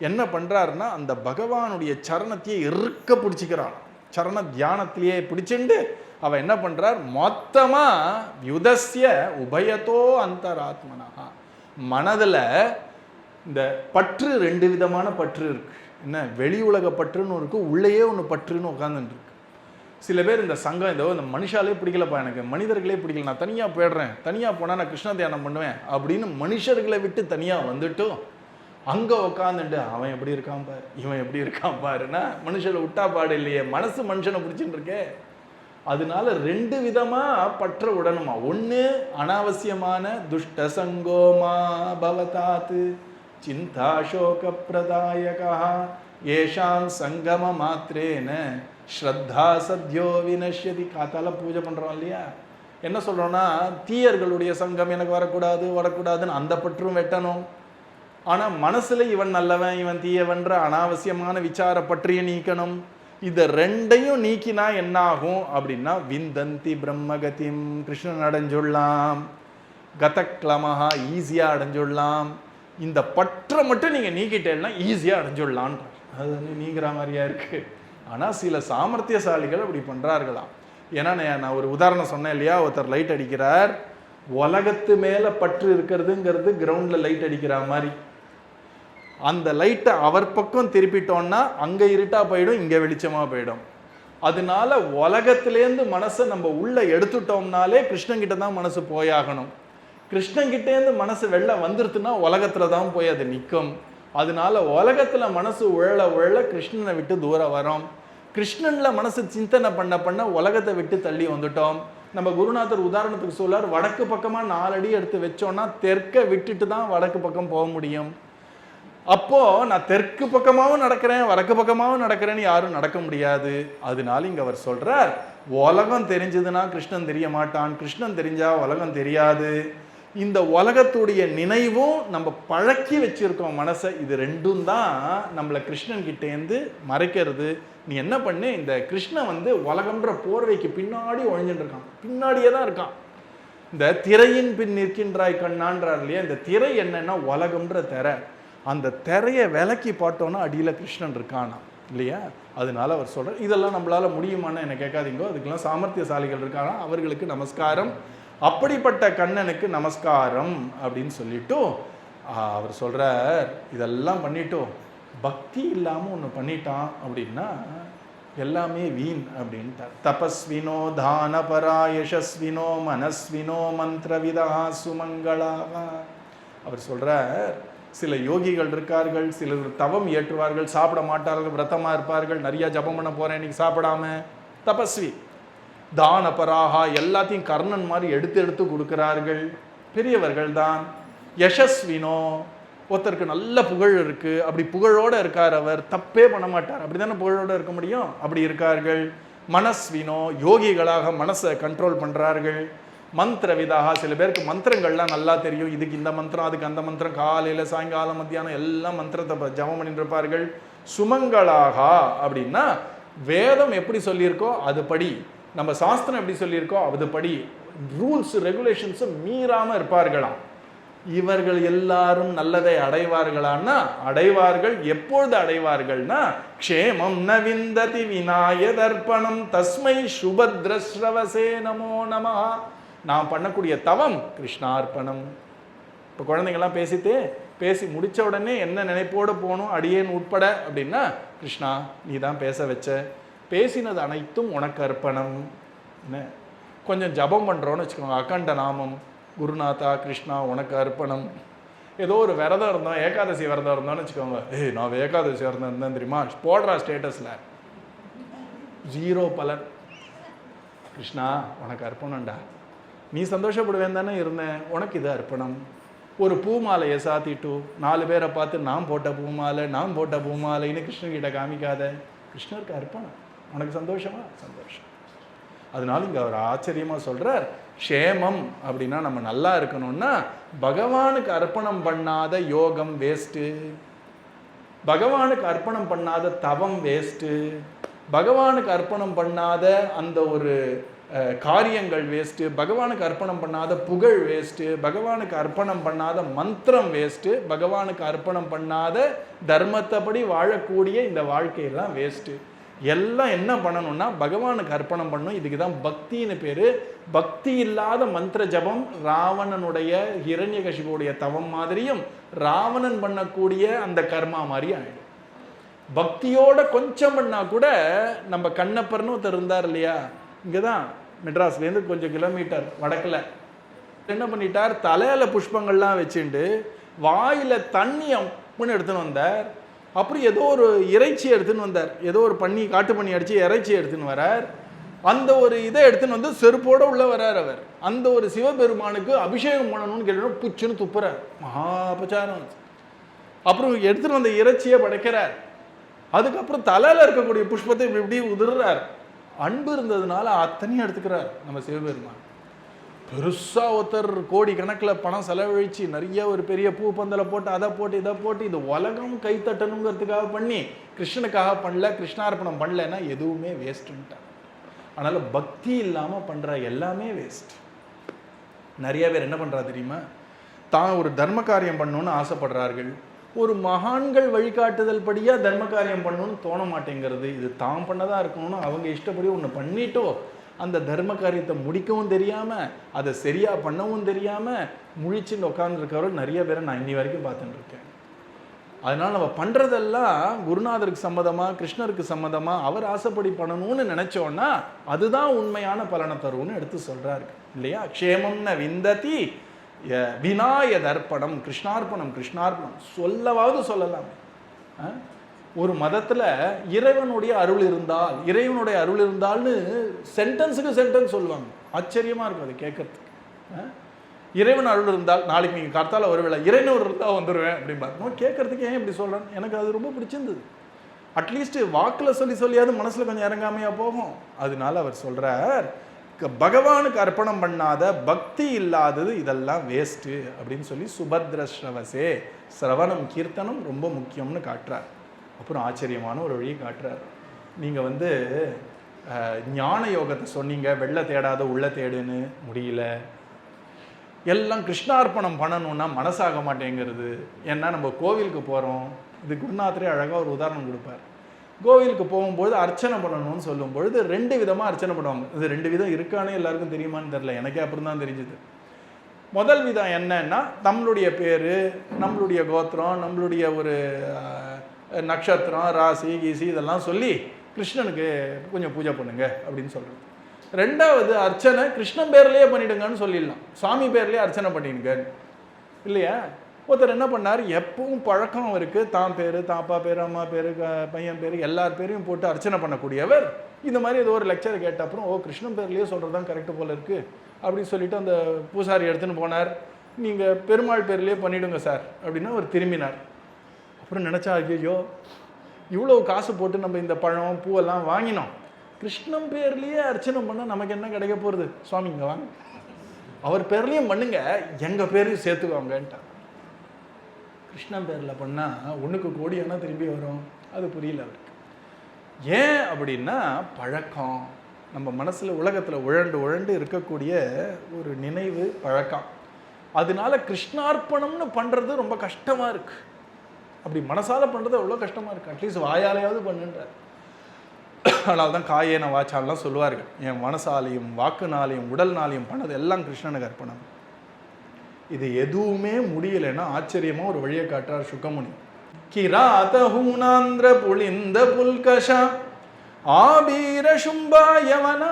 என்ன பண்ணுறாருன்னா, அந்த பகவானுடைய சரணத்தையே இறுக்க பிடிச்சிக்கிறான். சரண தியானத்திலேயே பிடிச்சிண்டு அவன் என்ன பண்ணுறார், மொத்தமாக யுதஸ்ய உபயத்தோ அந்தராத்மனா. மனதில் இந்த பற்று 2 விதமான பற்று இருக்கு. என்ன, வெளி உலக பற்றுன்னு இருக்கு, உள்ளேயே ஒன்று பற்றுன்னு உட்காந்துருக்கு. சில பேர் இந்த சங்கம், இந்த மனுஷாலே பிடிக்கலப்பா, எனக்கு மனிதர்களே பிடிக்கல, நான் தனியாக போயிடுறேன், தனியாக போனால் நான் கிருஷ்ண தியானம் பண்ணுவேன் அப்படின்னு மனுஷர்களை விட்டு தனியாக வந்துட்டும் அங்கே உட்காந்துட்டு அவன் எப்படி இருக்கான் பாரு, இவன் எப்படி இருக்கான் பாருன்னா மனுஷனை விட்டா பாடு இல்லையே, மனசு மனுஷனை பிடிச்சிட்டு இருக்கே. அதனால 2 விதமாக பற்ற உடனுமா. ஒன்று அனாவசியமான துஷ்ட சங்கோமா பவதாத்து சிந்தாசோக பிரதாயகா ஏஷாம் சங்கம மாத்திரேன ஸ்ரத்தா சத்யோ வினஷ்யதி. காத்தால பூஜை பண்ணுறோம் இல்லையா, என்ன சொல்கிறோன்னா, தீயர்களுடைய சங்கம் எனக்கு வரக்கூடாதுன்னு அந்த பற்றும் வெட்டணும். ஆனால் மனசில் இவன் நல்லவன் இவன் தீயவன்ற அனாவசியமான விசார பற்றிய நீக்கணும். இதை 2ஐயும் நீக்கினா என்ன ஆகும் அப்படின்னா, விந்தந்தி பிரம்மகதிம், கிருஷ்ணன் அடைஞ்சுடலாம், கதக்லமஹா ஈஸியாக அடைஞ்சுடலாம். இந்த பற்றை மட்டும் நீங்கள் நீக்கிட்டேன்னா ஈஸியாக அடைஞ்சுடலான்ற. அது வந்து நீங்கிற மாதிரியா இருக்குது. ஆனால் சில சாமர்த்தியசாலிகள் அப்படி பண்ணுறார்களாம். ஏன்னா நான் ஒரு உதாரணம் சொன்னேன் இல்லையா, ஒருத்தர் லைட் அடிக்கிறார், உலகத்து மேலே பற்று இருக்கிறதுங்கிறது கிரவுண்டில் லைட் அடிக்கிற மாதிரி. அந்த லைட்டை அவர் பக்கம் திருப்பிட்டோன்னா அங்கே இருட்டாக போயிடும், இங்கே வெளிச்சமாக போயிடும். அதனால உலகத்திலேருந்து மனசை நம்ம உள்ள எடுத்துட்டோம்னாலே கிருஷ்ணன் கிட்ட தான் மனசு போயாகணும். கிருஷ்ணன் கிட்டேருந்து மனசு வெளில வந்துருச்சுன்னா உலகத்துல தான் போய் அது நிற்கும். அதனால உலகத்துல மனசு உழல உழல கிருஷ்ணனை விட்டு தூரம் வரோம். கிருஷ்ணன்ல மனசு சிந்தனை பண்ண பண்ண உலகத்தை விட்டு தள்ளி வந்துட்டோம். நம்ம குருநாதர் உதாரணத்துக்கு சொல்லார், வடக்கு பக்கமா 4 அடி எடுத்து வச்சோம்னா தெற்க விட்டுட்டு தான் வடக்கு பக்கம் போக முடியும். அப்போ நான் தெற்கு பக்கமாவும் நடக்கிறேன் வடக்கு பக்கமாவும் நடக்கிறேன்னு யாரும் நடக்க முடியாது. அதனால இங்க அவர் சொல்றார், உலகம் தெரிஞ்சதுன்னா கிருஷ்ணன் தெரிய மாட்டான், கிருஷ்ணன் தெரிஞ்சா உலகம் தெரியாது. இந்த உலகத்துடைய நினைவும் நம்ம பழக்கி வச்சிருக்கோம் மனசை, இது ரெண்டும் தான் நம்மளை கிருஷ்ணன் கிட்டேருந்து மறைக்கிறது. நீ என்ன பண்ணு, இந்த கிருஷ்ணன் உலகம்ன்ற போர்வைக்கு பின்னாடி ஒழிஞ்சுட்டு இருக்கான், பின்னாடியே தான் இருக்கான். இந்த திரையின் பின் நிற்கின்றாய் கண்ணான்றார் இல்லையா, இந்த திரை என்னன்னா உலகம்ன்ற திரை. அந்த திரையை விலக்கி பார்த்தோன்னா அடியில கிருஷ்ணன் இருக்கானா இல்லையா. அதனால அவர் சொல்றார், இதெல்லாம் நம்மளால முடியுமான்னு என்ன கேட்காதீங்கோ, அதுக்கெல்லாம் சாமர்த்தியசாலிகள் இருக்காங்க, அவர்களுக்கு நமஸ்காரம், அப்படிப்பட்ட கண்ணனுக்கு நமஸ்காரம் அப்படின்னு சொல்லிட்டு அவர் சொல்றார். இதெல்லாம் பண்ணிட்டோம், பக்தி இல்லாம ஒன்று பண்ணிட்டான் அப்படின்னா எல்லாமே வீண் அப்படின்ட்டார். தபஸ்வினோ தானபரா யசஸ்வினோ மனஸ்வினோ மந்திரவிதா சுமங்களாக. அவர் சொல்றார், சில யோகிகள் இருக்கார்கள், சிலர் தவம் ஏற்றுவார்கள், சாப்பிட மாட்டார்கள், விரதமா இருப்பார்கள், நிறைய ஜபம் பண்ண போறேன் இன்னைக்கு சாப்பிடாம, தபஸ்வி. தானபராகா, எல்லாத்தையும் கர்ணன் மாதிரி எடுத்து எடுத்து கொடுக்கிறார்கள், பெரியவர்கள் தான். யசஸ்வினோ, ஒருத்தருக்கு நல்ல புகழ் இருக்கு, அப்படி புகழோட இருக்கார், அவர் தப்பே பண்ண மாட்டார், அப்படிதானே புகழோட இருக்க முடியும், அப்படி இருக்கார்கள். மனஸ்வினோ, யோகிகளாக மனசை கண்ட்ரோல் பண்றார்கள். மந்திர விதாக, சில பேருக்கு மந்திரங்கள்லாம் நல்லா தெரியும், இதுக்கு இந்த மந்திரம் அதுக்கு அந்த மந்திரம், காலையில சாயங்காலம் மத்தியானம் எல்லாம் மந்திரத்தை ஜபம் பண்ணிட்டு இருப்பார்கள். சுமங்களாக அப்படின்னா வேதம் எப்படி சொல்லியிருக்கோ அதுபடி, நம்ம சாஸ்திரம் எப்படி சொல்லியிருக்கோ அதுபடி ரூல்ஸ் ரெகுலேஷன்ஸ் மீறாம இருப்பார்களாம். இவர்கள் எல்லாரும் நல்லதை அடைவார்களான்னா அடைவார்கள். எப்பொழுது அடைவார்கள்னா, க்ஷேமம் நவிந்ததி விநாய தர்ப்பணம் தஸ்மை சுபத்ரஸ்ரவசே நமோ நமஹ. நான் பண்ணக்கூடிய தவம் கிருஷ்ணார்ப்பணம். இப்போ குழந்தைங்கள்லாம் பேசி முடிச்ச உடனே என்ன நினைப்போடு போகணும், அடியேன் உட்பட அப்படின்னா, கிருஷ்ணா நீ தான் பேச வச்ச, பேசினது அனைத்தும் உனக்கு அர்ப்பணம். என்ன கொஞ்சம் ஜபம் பண்ணுறோன்னு வச்சுக்கோங்க, அகண்ட நாமம், குருநாதா கிருஷ்ணா உனக்கு அர்ப்பணம். ஏதோ ஒரு விரதம் இருந்தோம், ஏகாதசி விரதம் இருந்தோம்னு வச்சுக்கோங்க, நான் ஏகாதசி விரதம் இருந்தேன் தெரியுமா, போடுறா ஸ்டேட்டஸில், 0 பலன். கிருஷ்ணா உனக்கு அர்ப்பணம்டா, நீ சந்தோஷப்படுவேன் தானே இருந்தேன், உனக்கு இது அர்ப்பணம். ஒரு பூமாலையை சாத்திட்டு 4 பேரை பார்த்து நான் போட்ட பூமாலைன்னு கிருஷ்ணர்கிட்ட காமிக்காத, கிருஷ்ணருக்கு அர்ப்பணம், உனக்கு சந்தோஷமா, சந்தோஷம். அதனால இங்க அவர் ஆச்சரியமா சொல்றார், க்ஷேமம் அப்படின்னா நம்ம நல்லா இருக்கணும்னா பகவானுக்கு அர்ப்பணம் பண்ணாத யோகம் வேஸ்ட்டு, பகவானுக்கு அர்ப்பணம் பண்ணாத தவம் வேஸ்ட்டு, பகவானுக்கு அர்ப்பணம் பண்ணாத அந்த ஒரு காரியங்கள் வேஸ்ட்டு, பகவானுக்கு அர்ப்பணம் பண்ணாத புகழ் வேஸ்ட்டு, பகவானுக்கு அர்ப்பணம் பண்ணாத மந்திரம் வேஸ்ட்டு, பகவானுக்கு அர்ப்பணம் பண்ணாத தர்மத்தைப்படி வாழக்கூடிய இந்த வாழ்க்கையெல்லாம் வேஸ்ட்டு. எல்லாம் என்ன பண்ணணும்னா பகவானுக்கு அர்ப்பணம் பண்ணணும். இதுக்கு தான் பக்தின்னு பேரு. பக்தி இல்லாத மந்திர ஜபம் ராவணனுடைய ஹிரண்யகசிபுடைய தவம் மாதிரியும் ராவணன் பண்ணக்கூடிய அந்த கர்மா மாதிரி ஆயிடும். பக்தியோட கொஞ்சம் பண்ணா கூட, நம்ம கண்ணப்பர்னு ஒருத்தர் இருந்தார் இல்லையா, இங்கதான் மெட்ராஸ்லேருந்து கொஞ்சம் கிலோமீட்டர் வடக்கில், என்ன பண்ணிட்டார், தலையில புஷ்பங்கள்லாம் வச்சுட்டு வாயில தண்ணி அப்படின்னு எடுத்துன்னு வந்தார். அப்புறம் ஏதோ ஒரு இறைச்சி எடுத்துன்னு வந்தார், ஏதோ ஒரு காட்டு பண்ணி அடிச்சு இறைச்சி எடுத்துன்னு வரார். அந்த ஒரு இதை எடுத்துன்னு வந்து செருப்போட உள்ள வர்றார் அவர். அந்த ஒரு சிவபெருமானுக்கு அபிஷேகம் பண்ணணும்னு கேட்டோம், புச்சுன்னு துப்புறார், மகாபச்சாரம். அப்புறம் எடுத்துன்னு வந்த இறைச்சியை படைக்கிறார். அதுக்கப்புறம் தலையில இருக்கக்கூடிய புஷ்பத்தை இப்படி உதிர்றார். அன்பு இருந்ததுனால அத்தனையும் எடுத்துக்கிறார் நம்ம சிவபெருமான். பெருசா ஒருத்தர் கோடி கணக்கில் பணம் செலவழிச்சு நிறைய ஒரு பெரிய பூ பந்தலை போட்டு அதை போட்டு இதை போட்டு இது உலகம் கைத்தட்டணுங்கிறதுக்காக பண்ணி கிருஷ்ணனுக்காக பண்ணல, கிருஷ்ணார்ப்பணம் பண்ணலன்னா எதுவுமே வேஸ்ட்டுன்ட்டார். அதனால பக்தி இல்லாம பண்ற எல்லாமே வேஸ்ட். நிறைய பேர் என்ன பண்றா தெரியுமா, தான் ஒரு தர்ம காரியம் பண்ணணும்னு ஆசைப்படுறார்கள், ஒரு மகான்கள் வழிகாட்டுதல் படியா தர்ம காரியம் பண்ணணும்னு தோண மாட்டேங்கிறது. இது தான் பண்ணதா இருக்கணும்னு அவங்க இஷ்டப்படி ஒன்று பண்ணிட்டோ அந்த தர்ம காரியத்தை முடிக்கவும் தெரியாம அதை சரியா பண்ணவும் தெரியாம முழிச்சுன்னு உட்கார்ந்துருக்கவர்கள் நிறைய பேரை நான் இன்னி வரைக்கும் பார்த்துட்டு இருக்கேன். அதனால் நம்ம பண்ணுறதெல்லாம் குருநாதருக்கு சம்மதமாக, கிருஷ்ணருக்கு சம்மதமாக, அவர் ஆசைப்படி பண்ணணும்னு நினச்சோன்னா அதுதான் உண்மையான பலனை தரும்னு எடுத்து சொல்கிறாரு இல்லையா? க்ஷேமம்ன விந்ததி வினாய தர்ப்பணம், கிருஷ்ணார்ப்பணம், கிருஷ்ணார்ப்பணம் சொல்லவாவது சொல்லலாம். ஒரு மதத்தில் இறைவனுடைய அருள் இருந்தால்னு சென்டென்ஸுக்கு சென்டென்ஸ் சொல்லுவாங்க. ஆச்சரியமாக இருக்கும் அது கேட்கறதுக்கு. இறைவன் அருள் இருந்தால் நாளைக்கு நீங்கள் கர்த்தால வருவேல, இறைவன் இருந்தால் வந்துடுவேன் அப்படிம்பாங்க. கேட்கறதுக்கு ஏன் இப்படி சொல்கிறேன், எனக்கு அது ரொம்ப பிடிச்சிருந்தது. அட்லீஸ்ட் வாக்கில் சொல்லியாவது மனசில் கொஞ்சம் இறங்காமையாக போகும். அதனால அவர் சொல்கிறார், பகவானுக்கு அர்ப்பணம் பண்ணாத, பக்தி இல்லாதது இதெல்லாம் வேஸ்ட்டு அப்படின்னு சொல்லி சுபத்ரஸ்ரவசே, சிரவணம் கீர்த்தனம் ரொம்ப முக்கியம்னு காட்டுறார். அப்புறம் ஆச்சரியமான ஒரு வழியை காட்டுறார். நீங்கள் ஞான யோகத்தை சொன்னீங்க, வெள்ளை தேடாத உள்ள தேடுன்னு, முடியல. எல்லாம் கிருஷ்ணார்ப்பணம் பண்ணணும்னா மனசாக மாட்டேங்கிறது. ஏன்னா நம்ம கோவிலுக்கு போகிறோம். இது குருநாதரே அழகாக ஒரு உதாரணம் கொடுப்பார். கோவிலுக்கு போகும்போது அர்ச்சனை பண்ணணும்னு சொல்லும் பொழுது 2 விதமாக அர்ச்சனை பண்ணுவாங்க. இது 2 விதம் இருக்கானே எல்லாருக்கும் தெரியுமான்னு தெரில, எனக்கே அப்புறம் தான் தெரிஞ்சுது. முதல் விதம் என்னன்னா, நம்மளுடைய பேர், நம்மளுடைய கோத்திரம், நம்மளுடைய ஒரு நட்சத்திரம், ராசி கீசி இதெல்லாம் சொல்லி கிருஷ்ணனுக்கு கொஞ்சம் பூஜை பண்ணுங்க அப்படின்னு சொல்கிறது. 2வது அர்ச்சனை கிருஷ்ணன் பேர்லேயே பண்ணிடுங்கன்னு சொல்லிடலாம். சாமி பேர்லேயே அர்ச்சனை பண்ணிடுங்க இல்லையா? ஒருத்தர் என்ன பண்ணார், எப்பவும் பழக்கம் அவருக்கு தான் பேர், தாப்பா பேர், அம்மா பேர், பையன் பேர், எல்லார் பேரையும் போட்டு அர்ச்சனை பண்ணக்கூடியவர் இந்த மாதிரி ஏதோ ஒரு லெக்சர் கேட்ட அப்புறம், ஓ கிருஷ்ணன் பேர்லேயே சொல்கிறது தான் கரெக்டு போல இருக்குது அப்படின்னு சொல்லிட்டு அந்த பூசாரி எடுத்துன்னு போனார். நீங்கள் பெருமாள் பேர்லேயே பண்ணிவிடுங்க சார் அப்படின்னு அவர் திரும்பினார். அப்புறம் நினச்சா, ஐயோ இவ்வளோ காசு போட்டு நம்ம இந்த பழம் பூவெல்லாம் வாங்கினோம், கிருஷ்ணன் பேர்லேயே அர்ச்சனை பண்ணால் நமக்கு என்ன கிடைக்க போகிறது, சுவாமி இங்கே வாங்க, அவர் பேர்லேயும் பண்ணுங்க, எங்கள் பேரையும் சேர்த்துக்கோங்கன்ட்டான். கிருஷ்ணன் பேரில் பண்ணால் 1 கோடியானா திரும்பி வரும். அது புரியல அவருக்கு. ஏன் அப்படின்னா பழக்கம். நம்ம மனசில் உலகத்தில் உழண்டு இருக்கக்கூடிய ஒரு நினைவு பழக்கம். அதனால கிருஷ்ணார்ப்பணம்னு பண்ணுறது ரொம்ப கஷ்டமாக இருக்குது. அப்படி மனசால் பண்ணுறது அவ்வளோ கஷ்டமாக இருக்குது. அட்லீஸ்ட் வாயாலையாவது பண்ணுன்றார். அதனால தான் காயேன வாச்சாலாம் சொல்லுவார்கள், என் மனசாலையும் வாக்குனாலையும் உடல்னாலையும் பண்ணது எல்லாம் கிருஷ்ணனுக்கு அர்ப்பணம். இது எதுவுமே முடியலைன்னா ஆச்சரியமாக ஒரு வழியை காட்டுறார் சுகமுனி. கிராத ஹூனாந்திர புளிந்த புல்கஷா ஆபீர சும்பாயவனா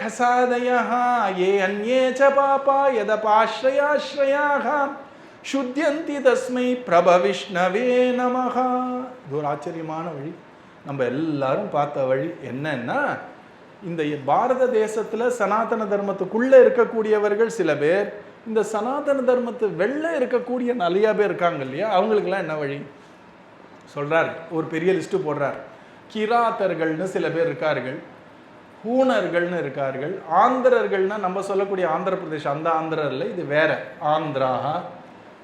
கசாதயஹ ஏ அன்யே ச பாபா யதபாஸ்ரயாஸ்ரயாஹ சுத்யந்தி தஸ்மை பிரபவிஷ்ணவே நமஹ. இது ஒரு ஆச்சரியமான வழி. நம்ம எல்லாரும் பார்த்த வழி என்னன்னா, இந்த பாரத தேசத்தில் சனாதன தர்மத்துக்குள்ளே இருக்கக்கூடியவர்கள் சில பேர், இந்த சனாதன தர்மத்து வெளில இருக்கக்கூடிய நிறையா பேர் இருக்காங்க இல்லையா, அவங்களுக்கெல்லாம் என்ன வழி சொல்கிறார். ஒரு பெரிய லிஸ்ட்டு போடுறார். கிராத்தர்கள்னு சில பேர் இருக்கார்கள், ஹூணர்கள்னு இருக்கார்கள், ஆந்திரர்கள்னா நம்ம சொல்லக்கூடிய ஆந்திர பிரதேஷ் அந்த ஆந்திரரில் இது வேற ஆந்திராஹா,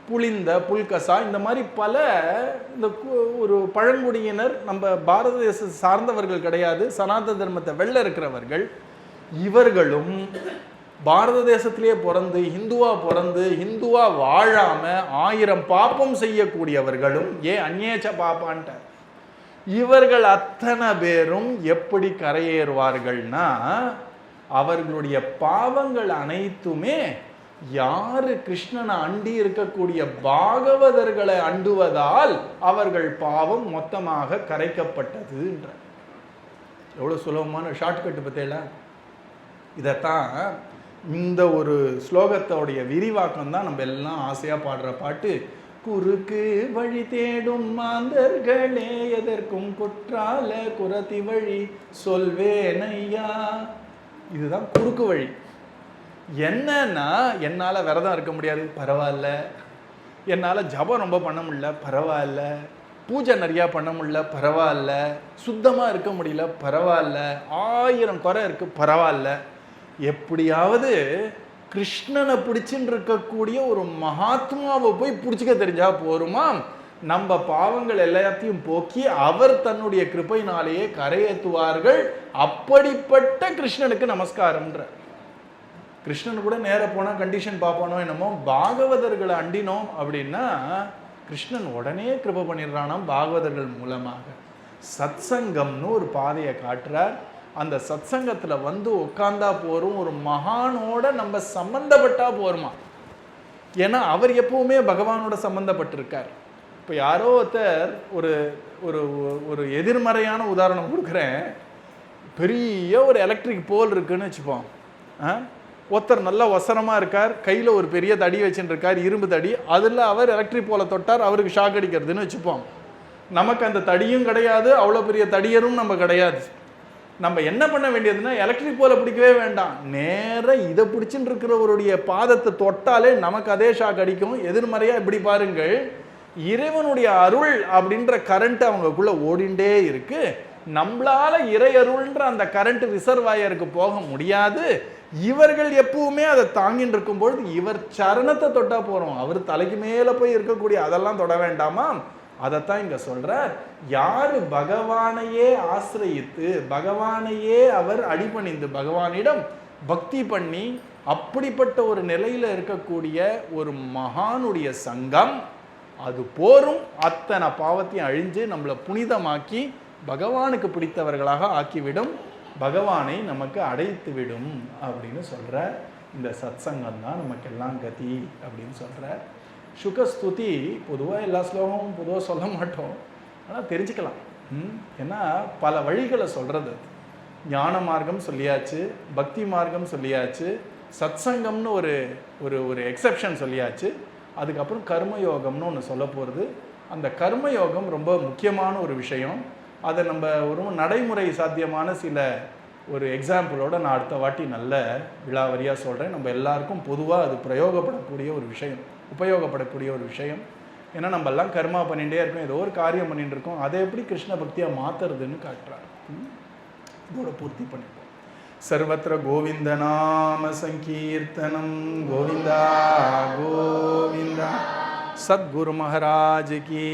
புளிந்த புல்கசா, இந்த மாதிரி பல இந்த ஒரு பழங்குடியினர் நம்ம பாரத தேச சார்ந்தவர்கள் கிடையாது, சனாதன தர்மத்தை வெளில இருக்கிறவர்கள். இவர்களும் பாரத தேசத்திலேயே பிறந்து ஹிந்துவா வாழாம 1000 பாப்பம் செய்யக்கூடியவர்களும் அந்நேச்ச பாப்பான்ட்ட இவர்கள் அத்தனை பேரும் எப்படி கரையேறுவார்கள்னா, அவர்களுடைய பாவங்கள் அனைத்துமே யாரு கிருஷ்ணனை அண்டி இருக்கக்கூடிய பாகவதர்களை அண்டுவதால் அவர்கள் பாவம் மொத்தமாக கரைக்கப்பட்டதுன்ற. எவ்வளவு சுலபமான ஷார்ட்கட் பத்தேல. இதைத்தான் இந்த ஒரு ஸ்லோகத்தோடைய விரிவாக்கம் தான் நம்ம எல்லாம் ஆசையாக பாடுற பாட்டு. குறுக்கு வழி தேடும் மாந்தர்களே எதற்கும் குற்றால குரத்தி வழி சொல்வேனையா. இதுதான் குறுக்கு வழி. என்னன்னா, என்னால் விரதம் இருக்க முடியாது, பரவாயில்ல. என்னால் ஜபம் ரொம்ப பண்ண முடியல, பரவாயில்ல. பூஜை நிறையா பண்ண முடியல, பரவாயில்ல. சுத்தமாக இருக்க முடியல, பரவாயில்ல. 1000 குறை இருக்குது, பரவாயில்ல. எப்படியாவது கிருஷ்ணனை பிடிச்சின்னு இருக்கக்கூடிய ஒரு மகாத்மாவை போய் பிடிச்சிக்க தெரிஞ்சா போருமா, நம்ம பாவங்கள் எல்லாத்தையும் போக்கி அவர் தன்னுடைய கிருபையினாலேயே கரையேற்றுவார்கள். அப்படிப்பட்ட கிருஷ்ணனுக்கு நமஸ்காரம்ன்ற. கிருஷ்ணன் கூட நேர போனால் கண்டிஷன் பார்ப்பானோ என்னமோ, பாகவதர்களை அண்டினோம் அப்படின்னா கிருஷ்ணன் உடனே கிருபை பண்ணிடுறானாம் பாகவதர்கள் மூலமாக. சத்சங்கம்னு ஒரு பாதையை காட்டுறார். அந்த சத்சங்கத்தில் வந்து உட்கார்ந்தா போரும், ஒரு மகானோட நம்ம சம்பந்தப்பட்டா போருமா. ஏன்னா அவர் எப்பவுமே பகவானோட சம்பந்தப்பட்டிருக்கார். இப்போ யாரோ ஒருத்தர் ஒரு ஒரு ஒரு எதிர்மறையான உதாரணம் கொடுக்குறேன். பெரிய ஒரு எலக்ட்ரிக் போல் இருக்குன்னு வச்சுப்போம். ஒருத்தர் நல்லா ஒசரமாக இருக்கார், கையில் ஒரு பெரிய தடி வச்சுட்டு இருக்கார், இரும்பு தடி. அதில் அவர் எலக்ட்ரிக் போலை தொட்டார், அவருக்கு ஷாக் அடிக்கிறதுன்னு வச்சுப்போம். நமக்கு அந்த தடியும் கிடையாது, அவ்வளோ பெரிய தடியரும் நம்ம கிடையாது. நம்ம என்ன பண்ண வேண்டியதுன்னா, எலக்ட்ரிக் போலை பிடிக்கவே வேண்டாம், நேராக இதை பிடிச்சின்னு இருக்கிறவருடைய பாதத்தை தொட்டாலே நமக்கு அதே ஷாக் அடிக்கும். எதிர்மறையாக இப்படி பாருங்கள், இறைவனுடைய அருள் அப்படின்ற கரண்ட் அவங்களுக்குள்ள ஓடிண்டே இருக்கு. நம்மளால இறை அருள்ன்ற அந்த கரண்ட் ரிசர்வாயருக்கு போக முடியாது. இவர்கள் எப்பவுமே அதை தாங்கின்னு இருக்கும்பொழுது இவர் சரணத்தை தொட்டா போறோம். அவர் தலைக்கு மேல போய் இருக்கக்கூடிய அதெல்லாம் தொட வேண்டாமா? அதைத்தான் இங்க சொல்றார். யாரு பகவானையே ஆசிரயித்து, பகவானையே அவர் அடிபணிந்து பகவானிடம் பக்தி பண்ணி அப்படிப்பட்ட ஒரு நிலையில இருக்கக்கூடிய ஒரு மகானுடைய சங்கம், அது போரும் அத்தனை பாவத்தையும் அழிஞ்சு நம்மளை புனிதமாக்கி பகவானுக்கு பிடித்தவர்களாக ஆக்கிவிடும், பகவானை நமக்கு அடைத்து விடும் அப்படின்னு சொல்ற. இந்த சத்சங்கம் தான் நமக்கு எல்லாம் கதி அப்படின்னு சொல்ற. சுகஸ்துதி பொதுவாக எல்லா ஸ்லோகமும் பொதுவாக சொல்ல மாட்டோம், ஆனால் தெரிஞ்சுக்கலாம். ஏன்னா பல வழிகளை சொல்றது. ஞான மார்க்கம் சொல்லியாச்சு, பக்தி மார்க்கம் சொல்லியாச்சு, சத்சங்கம்னு ஒரு ஒரு ஒரு எக்ஸெப்ஷன் சொல்லியாச்சு. அதுக்கப்புறம் கர்மயோகம்னு ஒன்று சொல்ல போகிறது. அந்த கர்மயோகம் ரொம்ப முக்கியமான ஒரு விஷயம். அதை நம்ம ஒரு நடைமுறை சாத்தியமான சில ஒரு எக்ஸாம்பிளோட நான் அடுத்த வாட்டி நல்ல விழாவரியாக சொல்கிறேன். நம்ம எல்லாருக்கும் பொதுவாக அது பிரயோகப்படக்கூடிய ஒரு விஷயம், உபயோகப்படக்கூடிய ஒரு விஷயம். ஏன்னா நம்ம எல்லாம் கர்மா பண்ணிகிட்டே இருக்கோம், ஏதோ ஒரு காரியம் பண்ணிட்டு இருக்கோம். அதை எப்படி கிருஷ்ண பக்தியாக மாற்றுறதுன்னு காட்டுறார். இதோட பூர்த்தி பண்ணிப்போம். சர்வத்திர கோவிந்த நாம சங்கீர்த்தனம், கோவிந்தா கோவிந்தா. சத்குரு மகாராஜ் கி